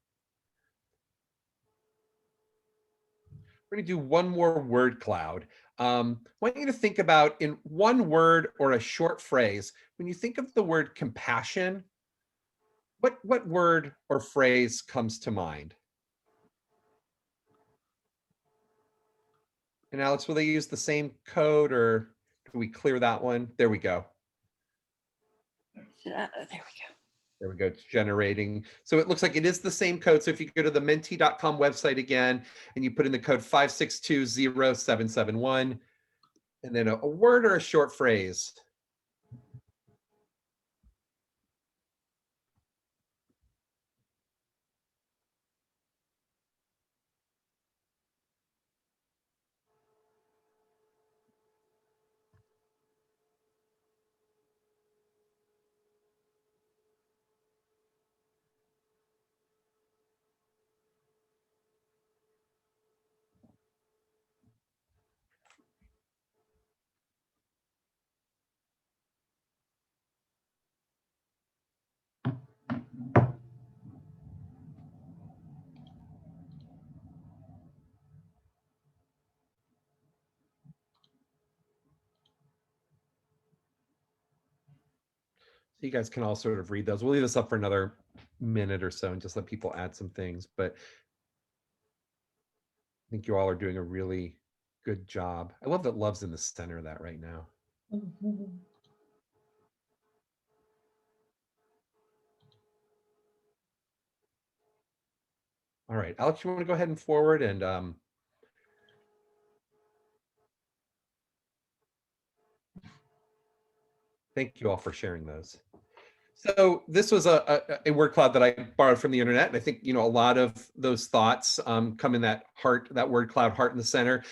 We're going to do one more word cloud. I want you to think about, in one word or a short phrase, when you think of the word compassion, what word or phrase comes to mind? And Alex, will they use the same code, or do we clear that one? There we go. There we go. There we go. It's generating. So it looks like it is the same code. So if you go to the menti.com website again, and you put in the code 5620771, and then a word or a short phrase. So you guys can all sort of read those. We'll leave this up for another minute or so and just let people add some things. But I think you all are doing a really good job. I love that love's in the center of that right now. All right, Alex, you want to go ahead and forward and thank you all for sharing those. So this was a word cloud that I borrowed from the internet, and I think a lot of those thoughts come in that heart, that word cloud, heart in the center.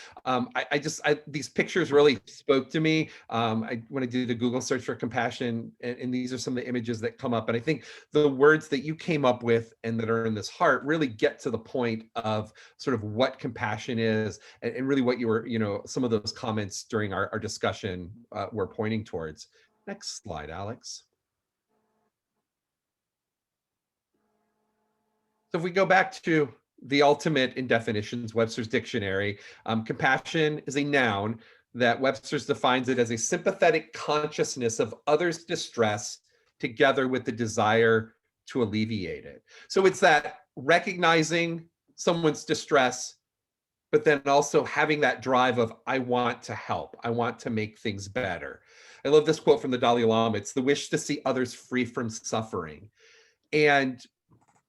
These pictures really spoke to me. When I did a Google search for compassion, and these are some of the images that come up. And I think the words that you came up with and that are in this heart really get to the point of sort of what compassion is, and really what you were, some of those comments during our discussion were pointing towards. Next slide, Alex. So if we go back to the ultimate in definitions, Webster's dictionary, compassion is a noun that Webster's defines it as a sympathetic consciousness of others' distress together with the desire to alleviate it. So it's that recognizing someone's distress, but then also having that drive of, I want to help. I want to make things better. I love this quote from the Dalai Lama. It's the wish to see others free from suffering. And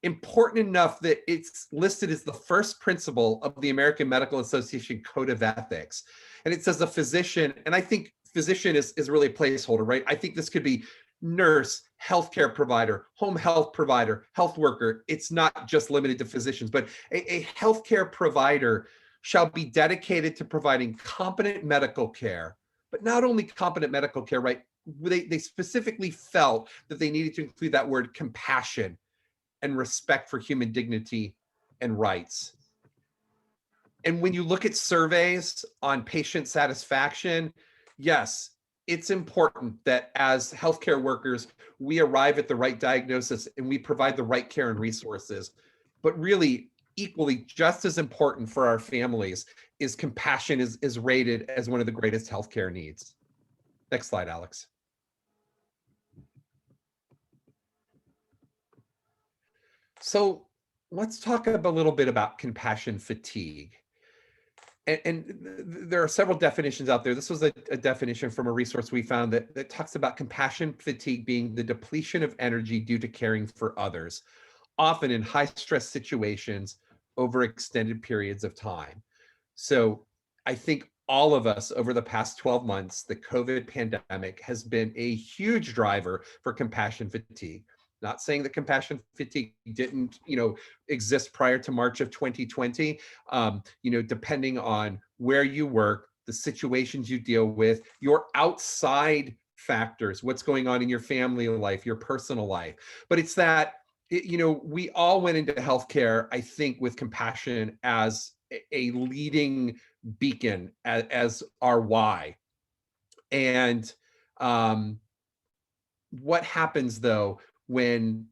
important enough that it's listed as the first principle of the American Medical Association Code of Ethics. And it says a physician, and I think physician is really a placeholder, right? I think this could be nurse, healthcare provider, home health provider, health worker. It's not just limited to physicians, but a healthcare provider shall be dedicated to providing competent medical care, but not only competent medical care, right? They specifically felt that they needed to include that word compassion and respect for human dignity and rights. And when you look at surveys on patient satisfaction, yes, it's important that as healthcare workers, we arrive at the right diagnosis and we provide the right care and resources. But really, equally, just as important for our families is compassion is rated as one of the greatest healthcare needs. Next slide, Alex. So let's talk a little bit about compassion fatigue. And there are several definitions out there. This was a definition from a resource we found that talks about compassion fatigue being the depletion of energy due to caring for others, often in high stress situations over extended periods of time. So I think all of us over the past 12 months, the COVID pandemic has been a huge driver for compassion fatigue. Not saying that compassion fatigue didn't, exist prior to March of 2020. Depending on where you work, the situations you deal with, your outside factors, what's going on in your family life, your personal life. But it's that, we all went into healthcare, I think, with compassion as a leading beacon, as our why. And what happens though when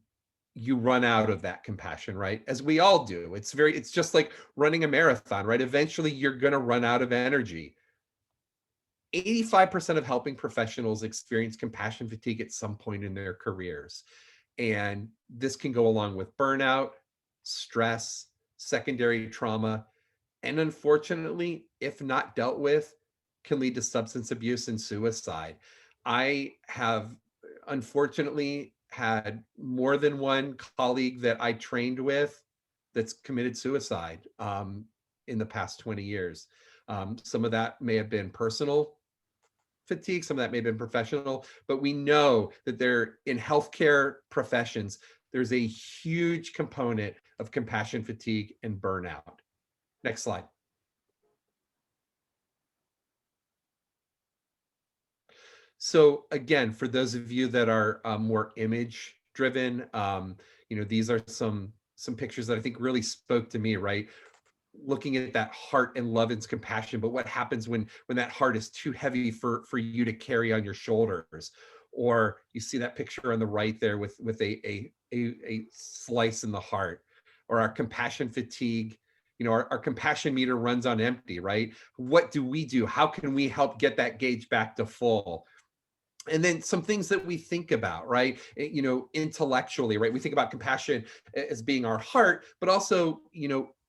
you run out of that compassion, right? As we all do. It's just like running a marathon, right? Eventually you're going to run out of energy. 85% of helping professionals experience compassion fatigue at some point in their careers. And this can go along with burnout, stress, secondary trauma, and unfortunately, if not dealt with, can lead to substance abuse and suicide. I have unfortunately had more than one colleague that I trained with that's committed suicide in the past 20 years. Some of that may have been personal fatigue, some of that may have been professional, but we know that in healthcare professions, there's a huge component of compassion fatigue and burnout. Next slide. So again, for those of you that are more image driven, these are some pictures that I think really spoke to me, right? Looking at that heart and love and compassion, but what happens when that heart is too heavy for you to carry on your shoulders? Or you see that picture on the right there with a slice in the heart, or our compassion fatigue. Our compassion meter runs on empty, right? What do we do? How can we help get that gauge back to full? And then some things that we think about, right? Intellectually, right? We think about compassion as being our heart, but also,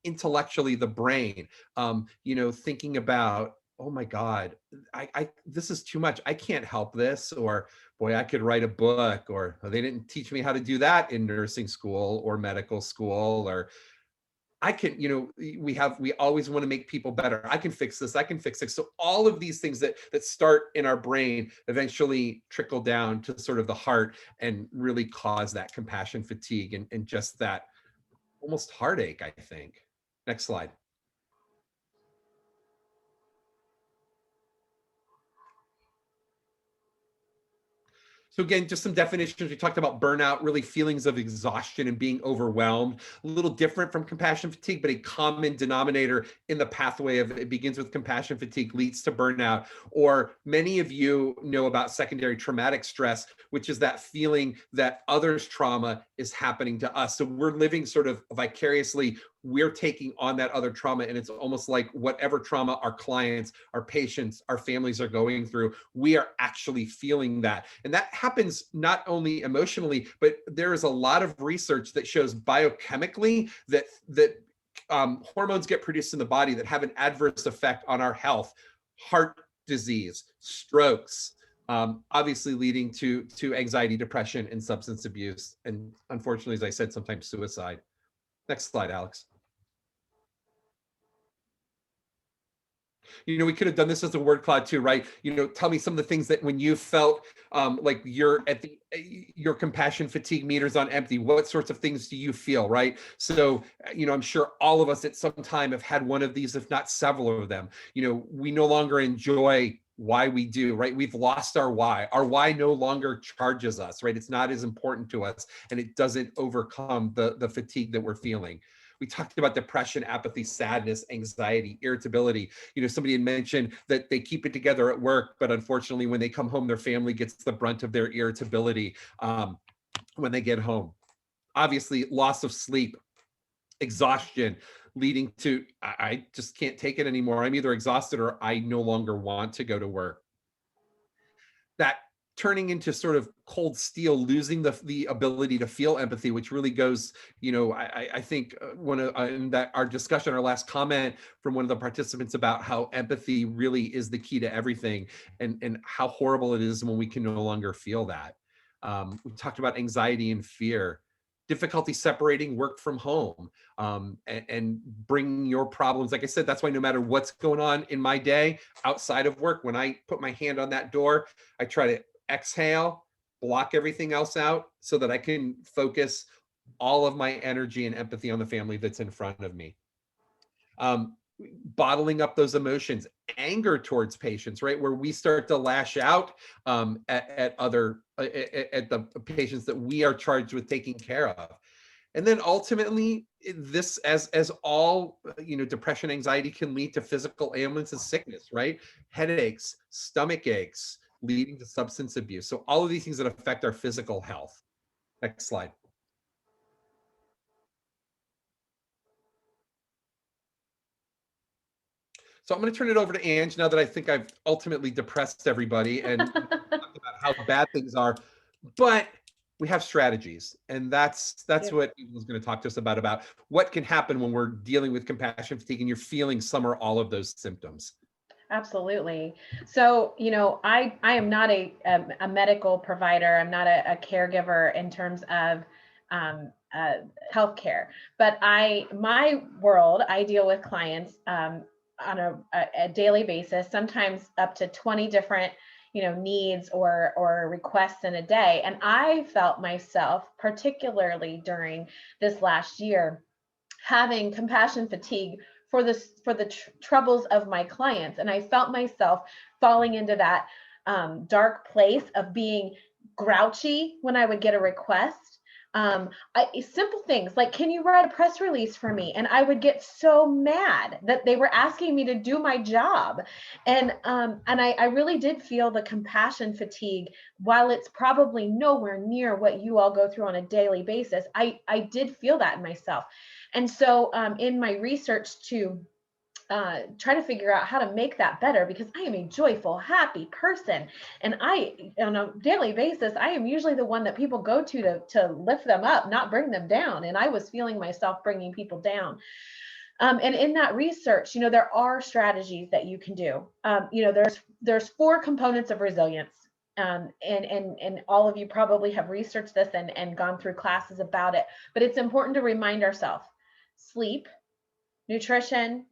intellectually the brain, thinking about, oh my God, this is too much. I can't help this, or boy, I could write a book, or they didn't teach me how to do that in nursing school or medical school, or I can, we always want to make people better. I can fix this. I can fix it. So all of these things that start in our brain eventually trickle down to sort of the heart and really cause that compassion fatigue and just that almost heartache, I think. Next slide. So again, just some definitions. We talked about burnout, really feelings of exhaustion and being overwhelmed. A little different from compassion fatigue, but a common denominator in the pathway of it begins with compassion fatigue, leads to burnout. Or many of you know about secondary traumatic stress, which is that feeling that others' trauma is happening to us. So we're living sort of vicariously, we're taking on that other trauma, and it's almost like whatever trauma our clients, our patients, our families are going through, we are actually feeling that. And that happens not only emotionally, but there is a lot of research that shows biochemically that hormones get produced in the body that have an adverse effect on our health, heart disease, strokes, obviously leading to anxiety, depression, and substance abuse. And unfortunately, as I said, sometimes suicide. Next slide, Alex. We could have done this as a word cloud too, right? Tell me some of the things that when you felt like you're at your compassion fatigue meters on empty, what sorts of things do you feel, right? So, I'm sure all of us at some time have had one of these, if not several of them. We no longer enjoy why we do, right? We've lost our why. Our why no longer charges us, right? It's not as important to us, and it doesn't overcome the fatigue that we're feeling. We talked about depression, apathy, sadness, anxiety, irritability. Somebody had mentioned that they keep it together at work, but unfortunately, when they come home, their family gets the brunt of their irritability when they get home. Obviously, loss of sleep, exhaustion, leading to, I just can't take it anymore. I'm either exhausted or I no longer want to go to work. That turning into sort of cold steel, losing the ability to feel empathy, which really goes, I think one of in that our discussion, our last comment from one of the participants about how empathy really is the key to everything, and how horrible it is when we can no longer feel that. We talked about anxiety and fear, difficulty separating work from home, and bringing your problems. Like I said, that's why no matter what's going on in my day outside of work, when I put my hand on that door, I try to exhale, block everything else out so that I can focus all of my energy and empathy on the family that's in front of me. Bottling up those emotions, anger towards patients, right? Where we start to lash out at the patients that we are charged with taking care of. And then ultimately, this, as all, depression, anxiety can lead to physical ailments and sickness, right? Headaches, stomach aches, leading to substance abuse. So all of these things that affect our physical health. Next slide. So I'm going to turn it over to Ange now that I think I've ultimately depressed everybody and talked about how bad things are. But we have strategies, and that's what Evelyn's going to talk to us about what can happen when we're dealing with compassion fatigue and you're feeling some or all of those symptoms. Absolutely. So, I am not a medical provider. I'm not a caregiver in terms of healthcare, but my world, I deal with clients on a daily basis, sometimes up to 20 different needs or requests in a day. And I felt myself, particularly during this last year, having compassion fatigue for the troubles of my clients. And I felt myself falling into that dark place of being grouchy when I would get a request. Simple things like, can you write a press release for me? And I would get so mad that they were asking me to do my job. And I really did feel the compassion fatigue. While it's probably nowhere near what you all go through on a daily basis, I did feel that in myself. And so in my research to try to figure out how to make that better, because I am a joyful, happy person. And on a daily basis, I am usually the one that people go to lift them up, not bring them down. And I was feeling myself bringing people down. And in that research, there are strategies that you can do. There's 4 components of resilience. And all of you probably have researched this and gone through classes about it, but it's important to remind ourselves: sleep, nutrition,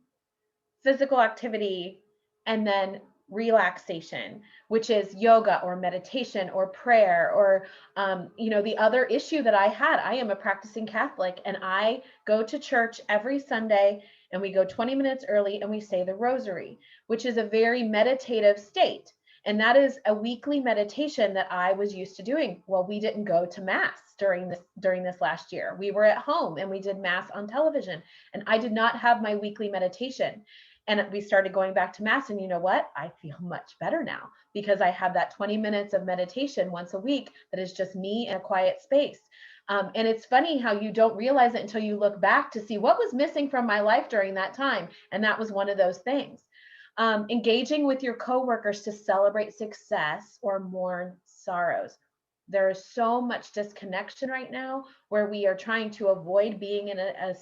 physical activity, and then relaxation, which is yoga or meditation or prayer or, the other issue that I had, I am a practicing Catholic and I go to church every Sunday and we go 20 minutes early and we say the rosary, which is a very meditative state. And that is a weekly meditation that I was used to doing. Well, we didn't go to mass during this last year. We were at home and we did mass on television and I did not have my weekly meditation. And we started going back to mass, and you know what? I feel much better now because I have that 20 minutes of meditation once a week that is just me in a quiet space. And it's funny how you don't realize it until you look back to see what was missing from my life during that time. And that was one of those things. Engaging with your coworkers to celebrate success or mourn sorrows. There is so much disconnection right now where we are trying to avoid being in a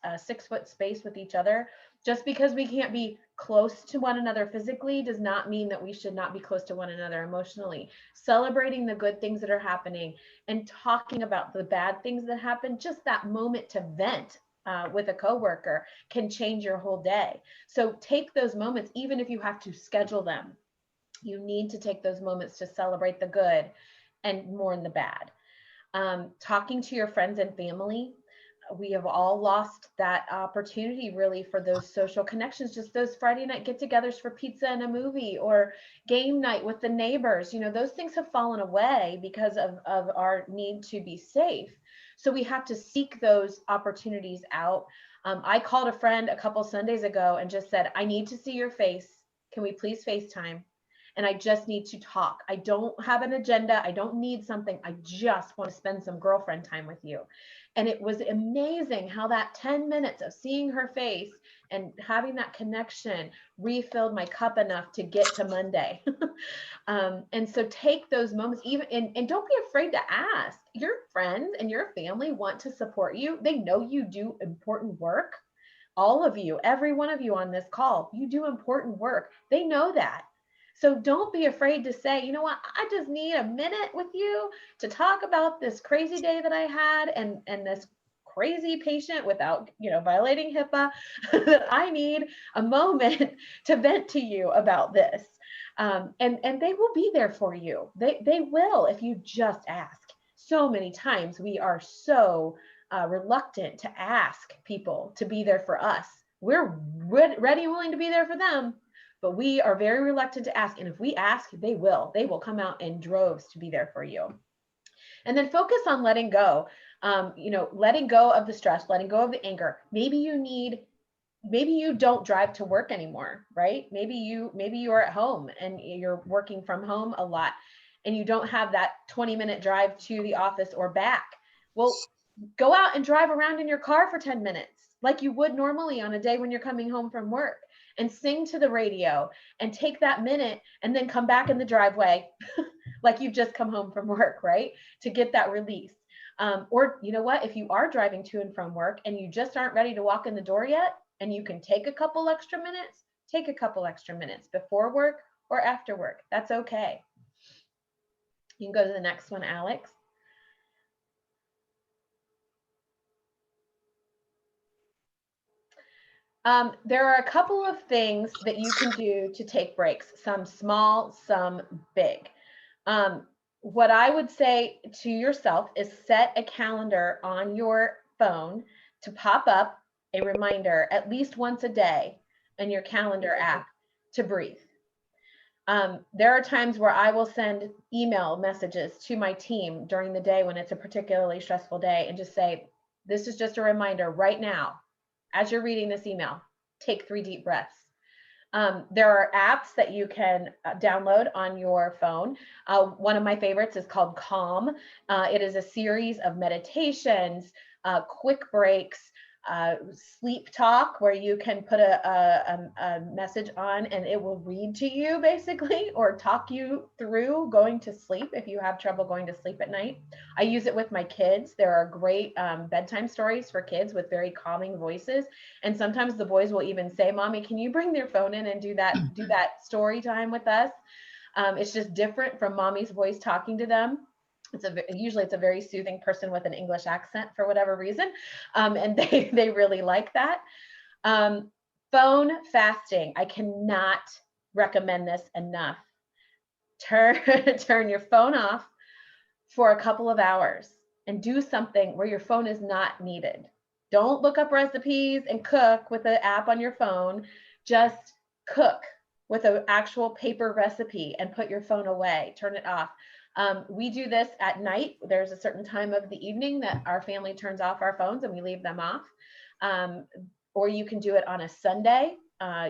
6-foot space with each other. Just because we can't be close to one another physically does not mean that we should not be close to one another emotionally. Celebrating the good things that are happening and talking about the bad things that happen, just that moment to vent with a coworker can change your whole day. So take those moments, even if you have to schedule them. You need to take those moments to celebrate the good and mourn the bad. Talking to your friends and family. We have all lost that opportunity really for those social connections, just those Friday night get-togethers for pizza and a movie or game night with the neighbors. Those things have fallen away because of our need to be safe. So we have to seek those opportunities out. I called a friend a couple Sundays ago and just said, I need to see your face. Can we please FaceTime? And I just need to talk. I don't have an agenda. I don't need something. I just want to spend some girlfriend time with you. And it was amazing how that 10 minutes of seeing her face and having that connection refilled my cup enough to get to Monday. And so take those moments, and don't be afraid to ask. Your friends and your family want to support you. They know you do important work. All of you, every one of you on this call, you do important work. They know that. So don't be afraid to say, you know what, I just need a minute with you to talk about this crazy day that I had and this crazy patient without, violating HIPAA, that I need a moment to vent to you about this. And they will be there for you. They will, if you just ask. So many times we are so reluctant to ask people to be there for us. We're ready and willing to be there for them. But we are very reluctant to ask. And if we ask, they will come out in droves to be there for you. And then focus on letting go, letting go of the stress, letting go of the anger. Maybe you don't drive to work anymore, right? Maybe you are at home and you're working from home a lot and you don't have that 20-minute drive to the office or back. Well, go out and drive around in your car for 10 minutes like you would normally on a day when you're coming home from work. And sing to the radio and take that minute and then come back in the driveway like you've just come home from work, right? To get that release. Or you know what, if you are driving to and from work and you just aren't ready to walk in the door yet, and you can take a couple extra minutes, take a couple extra minutes before work or after work. That's okay. You can go to the next one, Alex. There are a couple of things that you can do to take breaks, some small, some big. What I would say to yourself is set a calendar on your phone to pop up a reminder at least once a day in your calendar app to breathe. There are times where I will send email messages to my team during the day when it's a particularly stressful day and just say, this is just a reminder right now. As you're reading this email, take 3 deep breaths. There are apps that you can download on your phone. One of my favorites is called Calm. It is a series of meditations, quick breaks, sleep talk, where you can put a message on and it will read to you basically, or talk you through going to sleep if you have trouble going to sleep at night. I use it with my kids. There are great bedtime stories for kids with very calming voices. And sometimes the boys will even say, Mommy, can you bring their phone in and do that story time with us? It's just different from Mommy's voice talking to them. Usually it's a very soothing person with an English accent for whatever reason. And they really like that. Phone fasting. I cannot recommend this enough. Turn your phone off for a couple of hours and do something where your phone is not needed. Don't look up recipes and cook with the app on your phone. Just cook with an actual paper recipe and put your phone away. Turn it off. We do this at night. There's a certain time of the evening that our family turns off our phones and we leave them off. Or you can do it on a Sunday.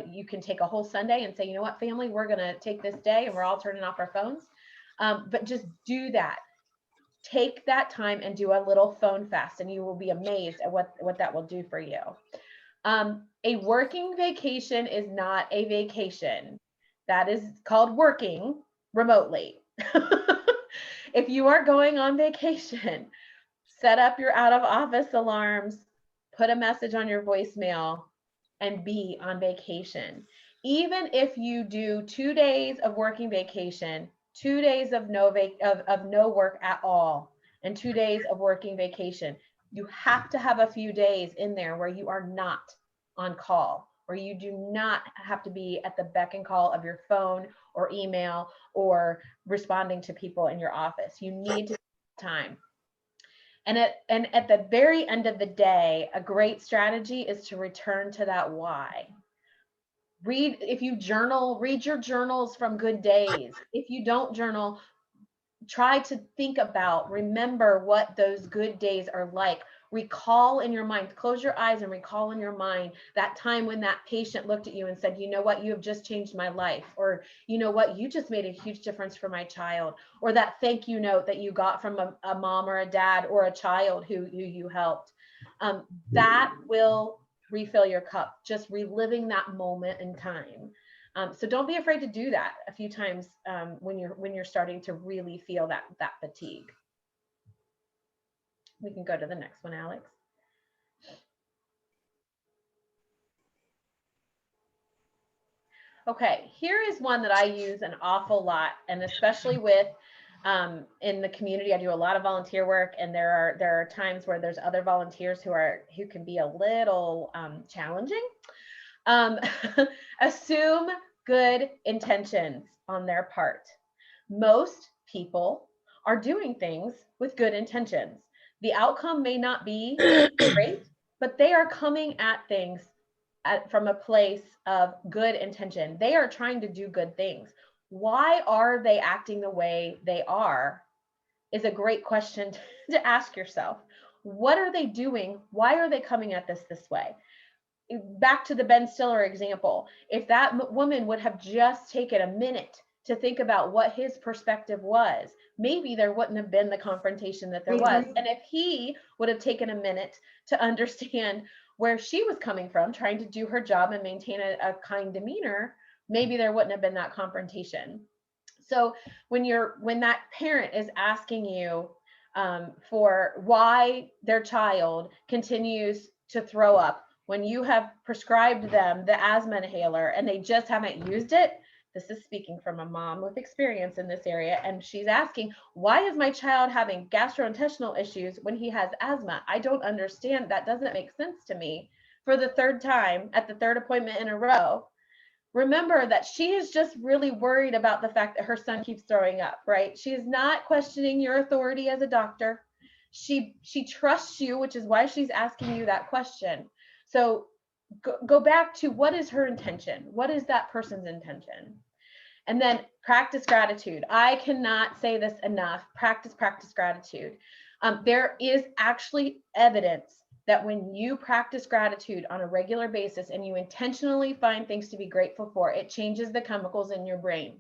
You can take a whole Sunday and say, you know what, family, we're going to take this day and we're all turning off our phones. But just do that. Take that time and do a little phone fast, and you will be amazed at what that will do for you. A working vacation is not a vacation. That is called working remotely. If you are going on vacation, set up your out of office alarms, put a message on your voicemail, and be on vacation. Even if you do 2 days of working vacation, 2 days of no work at all, and 2 days of working vacation, you have to have a few days in there where you are not on call, where you do not have to be at the beck and call of your phone or email or responding to people in your office. You need to take time. And at the very end of the day, a great strategy is to return to that why. If you journal, read your journals from good days. If you don't journal, try to think about, remember what those good days are like. Recall in your mind, close your eyes and recall in your mind that time when that patient looked at you and said, you know what, you have just changed my life. Or, you know what, you just made a huge difference for my child. Or that thank you note that you got from a mom or a dad or a child who you helped. That will refill your cup, just reliving that moment in time. So don't be afraid to do that a few times when you're starting to really feel that fatigue. We can go to the next one, Alex. Okay, here is one that I use an awful lot, and especially with in the community. I do a lot of volunteer work, and there are times where there's other volunteers who can be a little challenging. Assume good intentions on their part. Most people are doing things with good intentions. The outcome may not be great, but they are coming at things from a place of good intention. They are trying to do good things. Why are they acting the way they are is a great question to ask yourself. What are they doing? Why are they coming at this way? Back to the Ben Stiller example, if that woman would have just taken a minute to think about what his perspective was, maybe there wouldn't have been the confrontation that there was. And if he would have taken a minute to understand where she was coming from, trying to do her job and maintain a kind demeanor, maybe there wouldn't have been that confrontation. So when that parent is asking you for why their child continues to throw up, when you have prescribed them the asthma inhaler and they just haven't used it, this is speaking from a mom with experience in this area, and she's asking, why is my child having gastrointestinal issues when he has asthma? I don't understand. That doesn't make sense to me. For the third time, at the third appointment in a row, remember that she is just really worried about the fact that her son keeps throwing up, right? She is not questioning your authority as a doctor. She trusts you, which is why she's asking you that question. So go back to, what is her intention? What is that person's intention? And then practice gratitude. I cannot say this enough. Practice gratitude. There is actually evidence that when you practice gratitude on a regular basis and you intentionally find things to be grateful for, it changes the chemicals in your brain.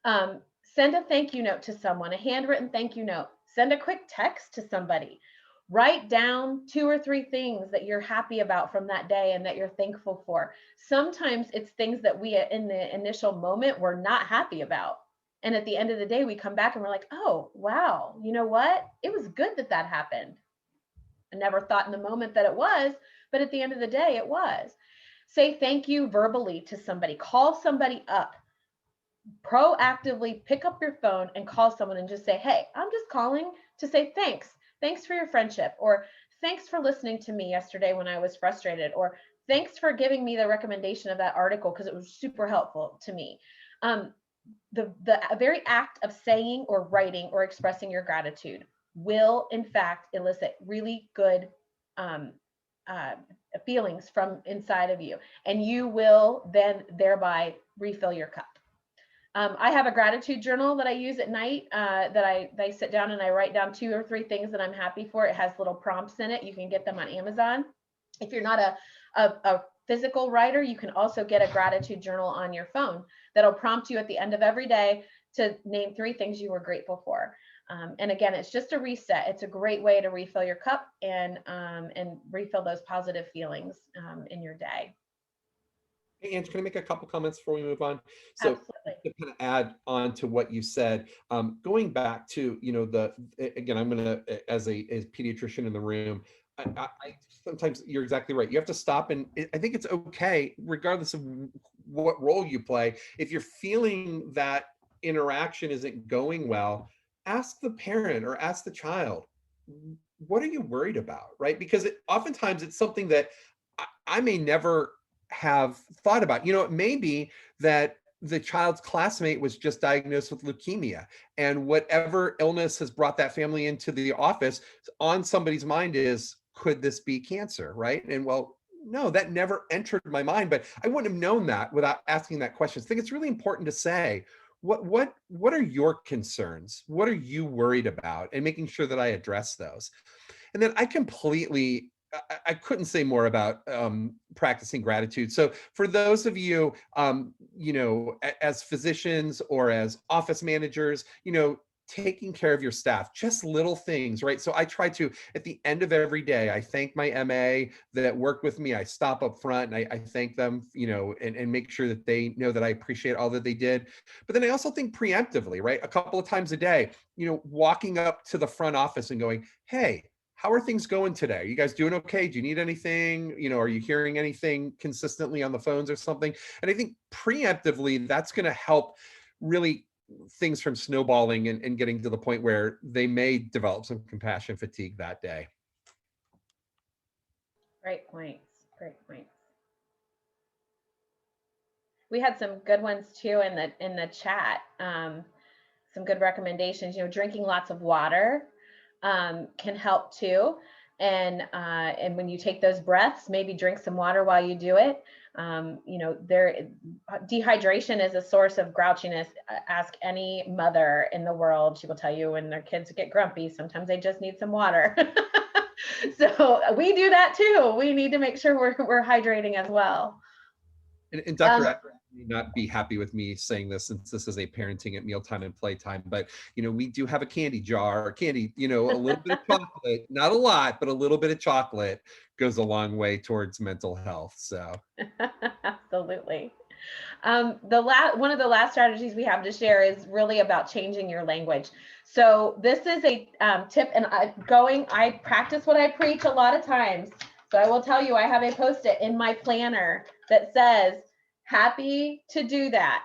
Send a thank you note to someone, a handwritten thank you note. Send a quick text to somebody. Write down 2 or 3 things that you're happy about from that day and that you're thankful for. Sometimes it's things that we in the initial moment were not happy about. And at the end of the day, we come back and we're like, oh, wow, you know what? It was good that happened. I never thought in the moment that it was, but at the end of the day, it was. Say thank you verbally to somebody. Call somebody up. Proactively pick up your phone and call someone and just say, hey, I'm just calling to say thanks. Thanks for your friendship, or thanks for listening to me yesterday when I was frustrated, or thanks for giving me the recommendation of that article because it was super helpful to me. The very act of saying or writing or expressing your gratitude will in fact elicit really good feelings from inside of you, and you will then thereby refill your cup. I have a gratitude journal that I use at night that I sit down and I write down 2 or 3 things that I'm happy for. It has little prompts in it. You can get them on Amazon. If you're not a physical writer, you can also get a gratitude journal on your phone that'll prompt you at the end of every day to name 3 things you were grateful for. And again, it's just a reset. It's a great way to refill your cup and refill those positive feelings in your day. Hey, Ange, can I make a couple comments before we move on? So Absolutely. to kind of add on to what you said, going back to, again, I'm going to, as a pediatrician in the room, I sometimes you're exactly right. You have to stop, and I think it's okay, regardless of what role you play. If you're feeling that interaction isn't going well, ask the parent or ask the child, what are you worried about, right? Because oftentimes it's something that I may never have thought about. It may be that the child's classmate was just diagnosed with leukemia, and whatever illness has brought that family into the office, on somebody's mind is, could this be cancer, right? And well, no, that never entered my mind, but I wouldn't have known that without asking that question. I think it's really important to say, what are your concerns? What are you worried about? And making sure that I address those. And then I couldn't say more about practicing gratitude. So for those of you, as physicians or as office managers, taking care of your staff, just little things, right? So I try to, at the end of every day, I thank my MA that worked with me. I stop up front and I thank them, and make sure that they know that I appreciate all that they did. But then I also think preemptively, right? A couple of times a day, walking up to the front office and going, hey, how are things going today? Are you guys doing okay? Do you need anything? Are you hearing anything consistently on the phones or something? And I think preemptively, that's going to help really things from snowballing and getting to the point where they may develop some compassion fatigue that day. Great points. Great points. We had some good ones too in the chat. Some good recommendations. Drinking lots of water can help too. And when you take those breaths, maybe drink some water while you do it. Dehydration is a source of grouchiness. Ask any mother in the world. She will tell you when their kids get grumpy, sometimes they just need some water. So we do that too. We need to make sure we're hydrating as well. And Dr. Ecker may not be happy with me saying this, since this is a parenting at mealtime and playtime, but we do have a candy jar, a little bit of chocolate, not a lot, but a little bit of chocolate goes a long way towards mental health. So absolutely. One of the last strategies we have to share is really about changing your language. So this is a tip, and I practice what I preach a lot of times. So I will tell you, I have a Post-it in my planner that says, happy to do that.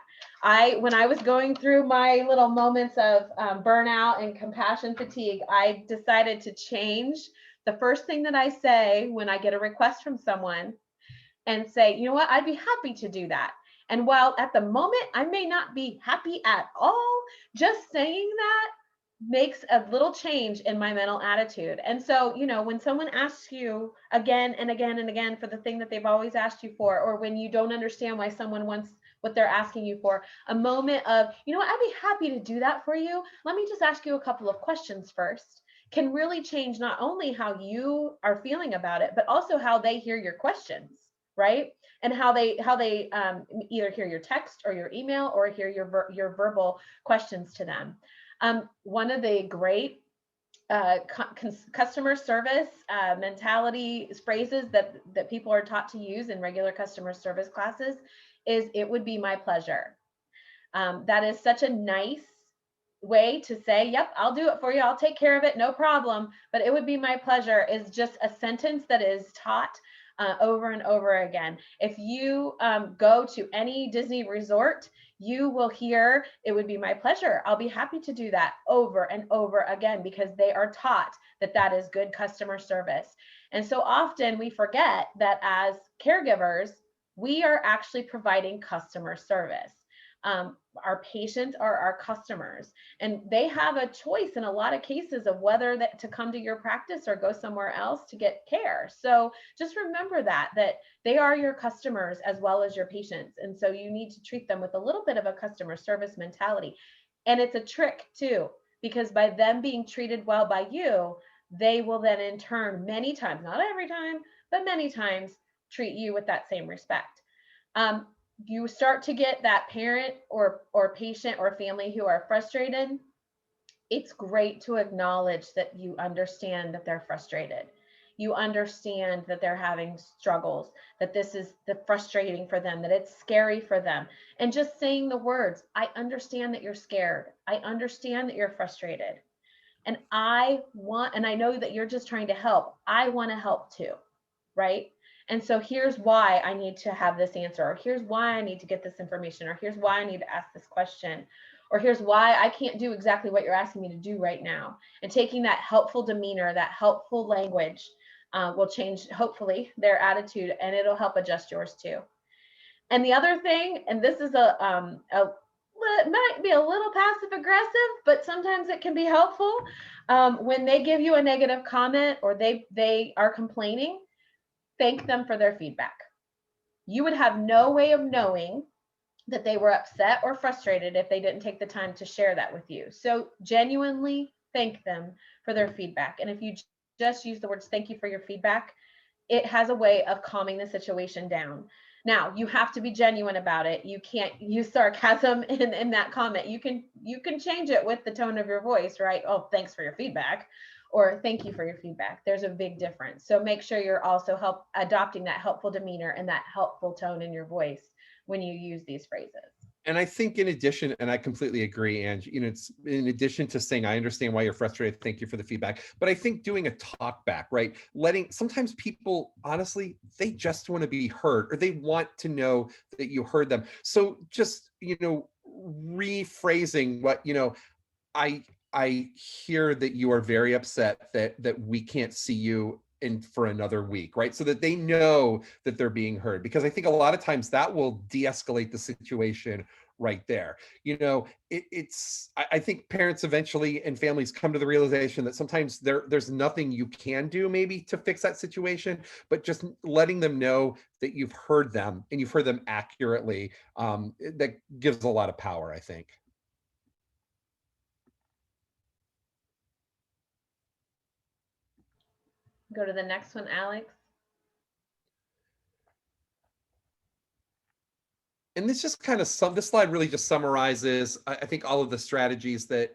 When I was going through my little moments of burnout and compassion fatigue, I decided to change the first thing that I say when I get a request from someone, and say, you know what, I'd be happy to do that. And while at the moment I may not be happy at all, just saying that makes a little change in my mental attitude. And so, when someone asks you again and again and again for the thing that they've always asked you for, or when you don't understand why someone wants what they're asking you for, a moment of, you know what, I'd be happy to do that for you. Let me just ask you a couple of questions first, can really change not only how you are feeling about it, but also how they hear your questions, right? And how they either hear your text or your email or hear your verbal questions to them. One of the great customer service mentality phrases that people are taught to use in regular customer service classes is, it would be my pleasure. That is such a nice way to say, yep, I'll do it for you. I'll take care of it. No problem. But it would be my pleasure is just a sentence that is taught over and over again. If you go to any Disney resort, you will hear, "It would be my pleasure. I'll be happy to do that," over and over again, because they are taught that that is good customer service. And so often we forget that as caregivers, we are actually providing customer service. Our patients are our customers, and they have a choice in a lot of cases of whether to come to your practice or go somewhere else to get care. So just remember that they are your customers as well as your patients. And so you need to treat them with a little bit of a customer service mentality. And it's a trick too, because by them being treated well by you, they will then in turn, many times, not every time, but many times, treat you with that same respect. You start to get that parent or patient or family who are frustrated. It's great to acknowledge that you understand that they're frustrated. You understand that they're having struggles, that this is frustrating for them, that it's scary for them. And just saying the words, "I understand that you're scared. I understand that you're frustrated. And I know that you're just trying to help. I want to help too," right? And so here's why I need to have this answer, or here's why I need to get this information, or here's why I need to ask this question, or here's why I can't do exactly what you're asking me to do right now. And taking that helpful demeanor, that helpful language will change, hopefully, their attitude, and it'll help adjust yours too. And the other thing, and this is it might be a little passive aggressive, but sometimes it can be helpful. When they give you a negative comment or they are complaining, thank them for their feedback. You would have no way of knowing that they were upset or frustrated if they didn't take the time to share that with you. So genuinely thank them for their feedback. And if you just use the words "thank you for your feedback," it has a way of calming the situation down. Now, you have to be genuine about it. You can't use sarcasm in that comment. You can change it with the tone of your voice, right? "Oh, thanks for your feedback," or "thank you for your feedback." There's a big difference. So make sure you're also adopting that helpful demeanor and that helpful tone in your voice when you use these phrases. And I think in addition, and I completely agree, Ange, it's in addition to saying, "I understand why you're frustrated, thank you for the feedback," but I think doing a talk back, right? Sometimes people, honestly, they just want to be heard, or they want to know that you heard them. So just, rephrasing what, I hear that you are very upset that we can't see you for another week, right? So that they know that they're being heard, because I think a lot of times that will de-escalate the situation right there. I think parents eventually and families come to the realization that sometimes there's nothing you can do maybe to fix that situation, but just letting them know that you've heard them and you've heard them accurately, that gives a lot of power, I think. Go to the next one, Alex. And this just kind of this slide really just summarizes, I think, all of the strategies that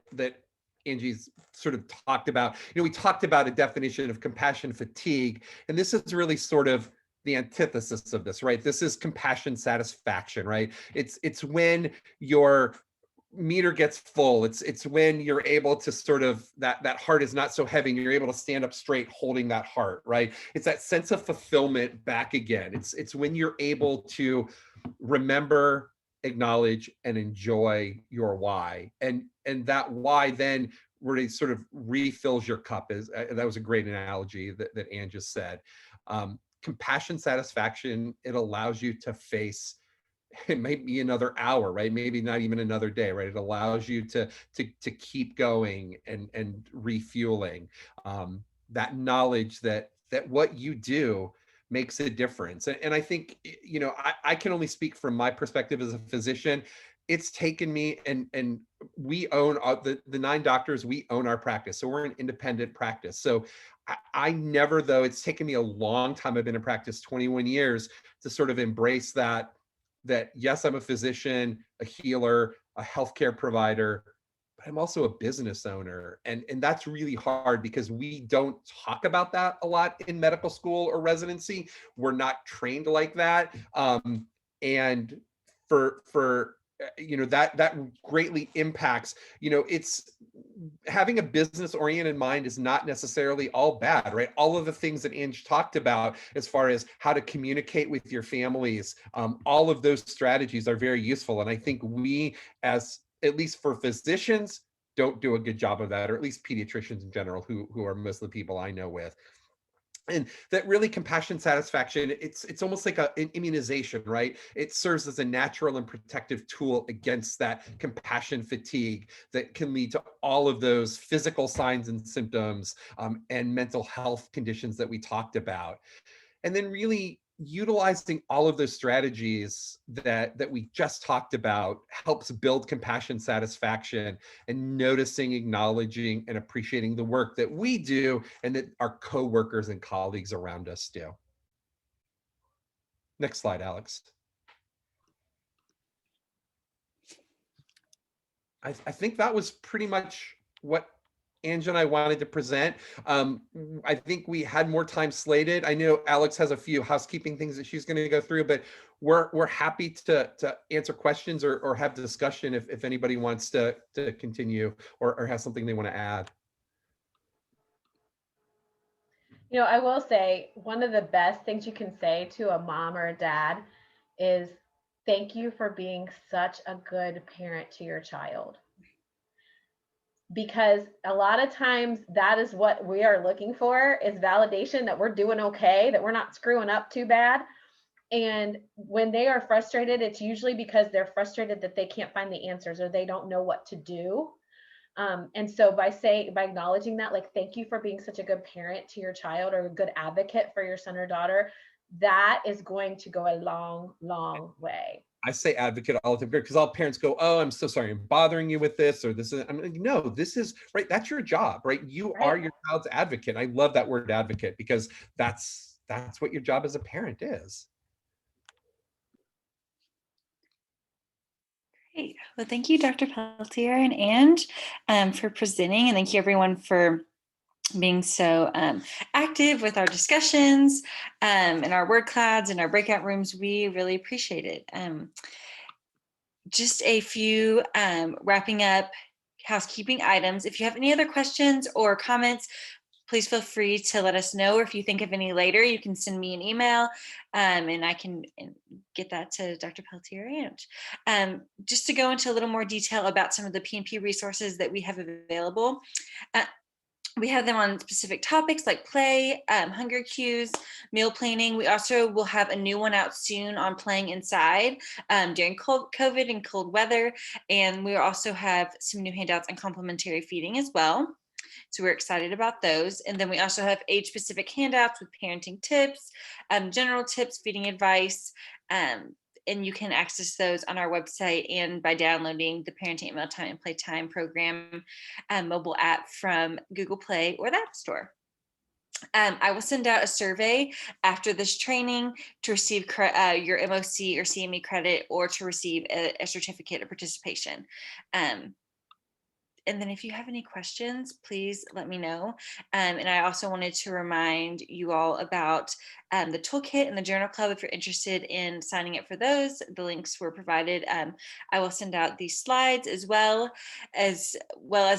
Angie's sort of talked about. We talked about a definition of compassion fatigue, and this is really sort of the antithesis of this, right? This is compassion satisfaction, right? It's when your meter gets full. It's when you're able to sort of, that heart is not so heavy, and you're able to stand up straight holding that heart, right? It's that sense of fulfillment back again. It's when you're able to remember, acknowledge, and enjoy your why, and that why then really sort of refills your cup. That was a great analogy that Anne just said. Compassion satisfaction, it allows you to face, it might be another hour, right? Maybe not even another day, right? It allows you to keep going and refueling. That knowledge that what you do makes a difference. And I think, I can only speak from my perspective as a physician. It's taken me, and we own the 9 doctors, we own our practice. So we're an independent practice. So I never, though, it's taken me a long time. I've been in practice 21 years to sort of embrace that yes, I'm a physician, a healer, a healthcare provider, but I'm also a business owner. And that's really hard, because we don't talk about that a lot in medical school or residency. We're not trained like that. And for that greatly impacts, having a business oriented mind is not necessarily all bad, right? All of the things that Ange talked about as far as how to communicate with your families, all of those strategies are very useful. And I think we, as at least for physicians, don't do a good job of that, or at least pediatricians in general, who are most of the people I know with. And that really compassion satisfaction, it's almost like an immunization, right? It serves as a natural and protective tool against that compassion fatigue that can lead to all of those physical signs and symptoms, and mental health conditions that we talked about. And then really utilizing all of those strategies that we just talked about helps build compassion satisfaction, and noticing, acknowledging, and appreciating the work that we do and that our coworkers and colleagues around us do. Next slide, Alex. I think that was pretty much what Ange and I wanted to present. I think we had more time slated. I know Alex has a few housekeeping things that she's going to go through, but we're happy to answer questions or have discussion if anybody wants to continue or has something they want to add. You know, I will say one of the best things you can say to a mom or a dad is thank you for being such a good parent to your child. Because a lot of times that is what we are looking for, is validation that we're doing okay, that we're not screwing up too bad. And when they are frustrated, it's usually because they're frustrated that they can't find the answers or they don't know what to do. And so by acknowledging that, like, thank you for being such a good parent to your child or a good advocate for your son or daughter, that is going to go a long, long way. I say advocate all the time because all parents go, oh, I'm so sorry, I'm bothering you with this, or this is, I'm like, no, this is right. That's your job, right? You are your child's advocate. I love that word advocate because that's what your job as a parent is. Great. Well, thank you, Dr. Peltier and Ange, for presenting, and thank you everyone for being so active with our discussions and our word clouds and our breakout rooms. We really appreciate it. Just a few wrapping up housekeeping items. If you have any other questions or comments, please feel free to let us know. Or if you think of any later, you can send me an email and I can get that to Dr. Peltier and just to go into a little more detail about some of the Pnp resources that we have available. We have them on specific topics like play, hunger cues, meal planning. We also will have a new one out soon on playing inside during COVID and cold weather. And we also have some new handouts on complementary feeding as well. So we're excited about those. And then we also have age-specific handouts with parenting tips, general tips, feeding advice, and you can access those on our website and by downloading the Parenting at Mealtime and Playtime program mobile app from Google Play or the App Store. I will send out a survey after this training to receive your MOC or CME credit or to receive a certificate of participation. And then if you have any questions, please let me know. And I also wanted to remind you all about the toolkit and the journal club. If you're interested in signing up for those, the links were provided. I will send out these slides as well as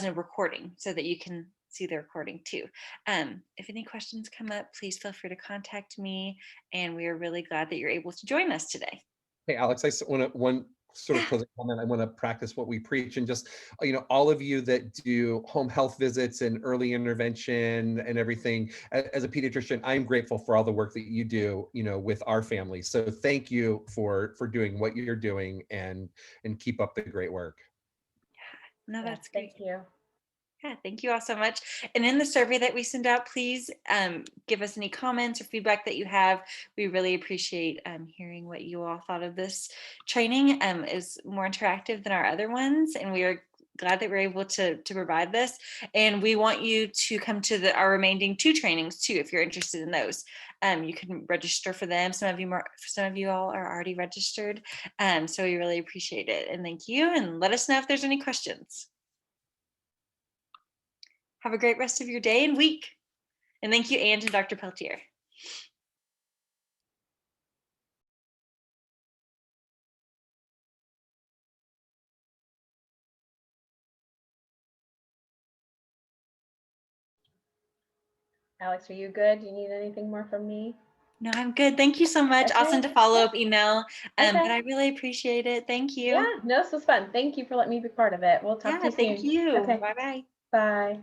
a recording so that you can see the recording too. If any questions come up, please feel free to contact me. And we are really glad that you're able to join us today. Hey, Alex, I want to one sort of closing comment. I want to practice what we preach, and just, all of you that do home health visits and early intervention and everything. As a pediatrician, I'm grateful for all the work that you do, with our families. So thank you for doing what you're doing and keep up the great work. Yeah, no, that's great. Thank you. Yeah, thank you all so much. And in the survey that we send out, please give us any comments or feedback that you have. We really appreciate hearing what you all thought of this training. Is more interactive than our other ones, and we are glad that we're able to provide this. And we want you to come to our remaining 2 trainings too, if you're interested in those. You can register for them. Some of you all are already registered. So we really appreciate it. And thank you. And let us know if there's any questions. Have a great rest of your day and week. And thank you, Ange and Dr. Peltier. Alex, are you good? Do you need anything more from me? No, I'm good. Thank you so much. I'll Okay. send a follow-up email, Okay. but I really appreciate it. Thank you. Yeah, no, this was fun. Thank you for letting me be part of it. We'll talk to Yeah, you soon. thank you. Okay. Bye-bye. Bye.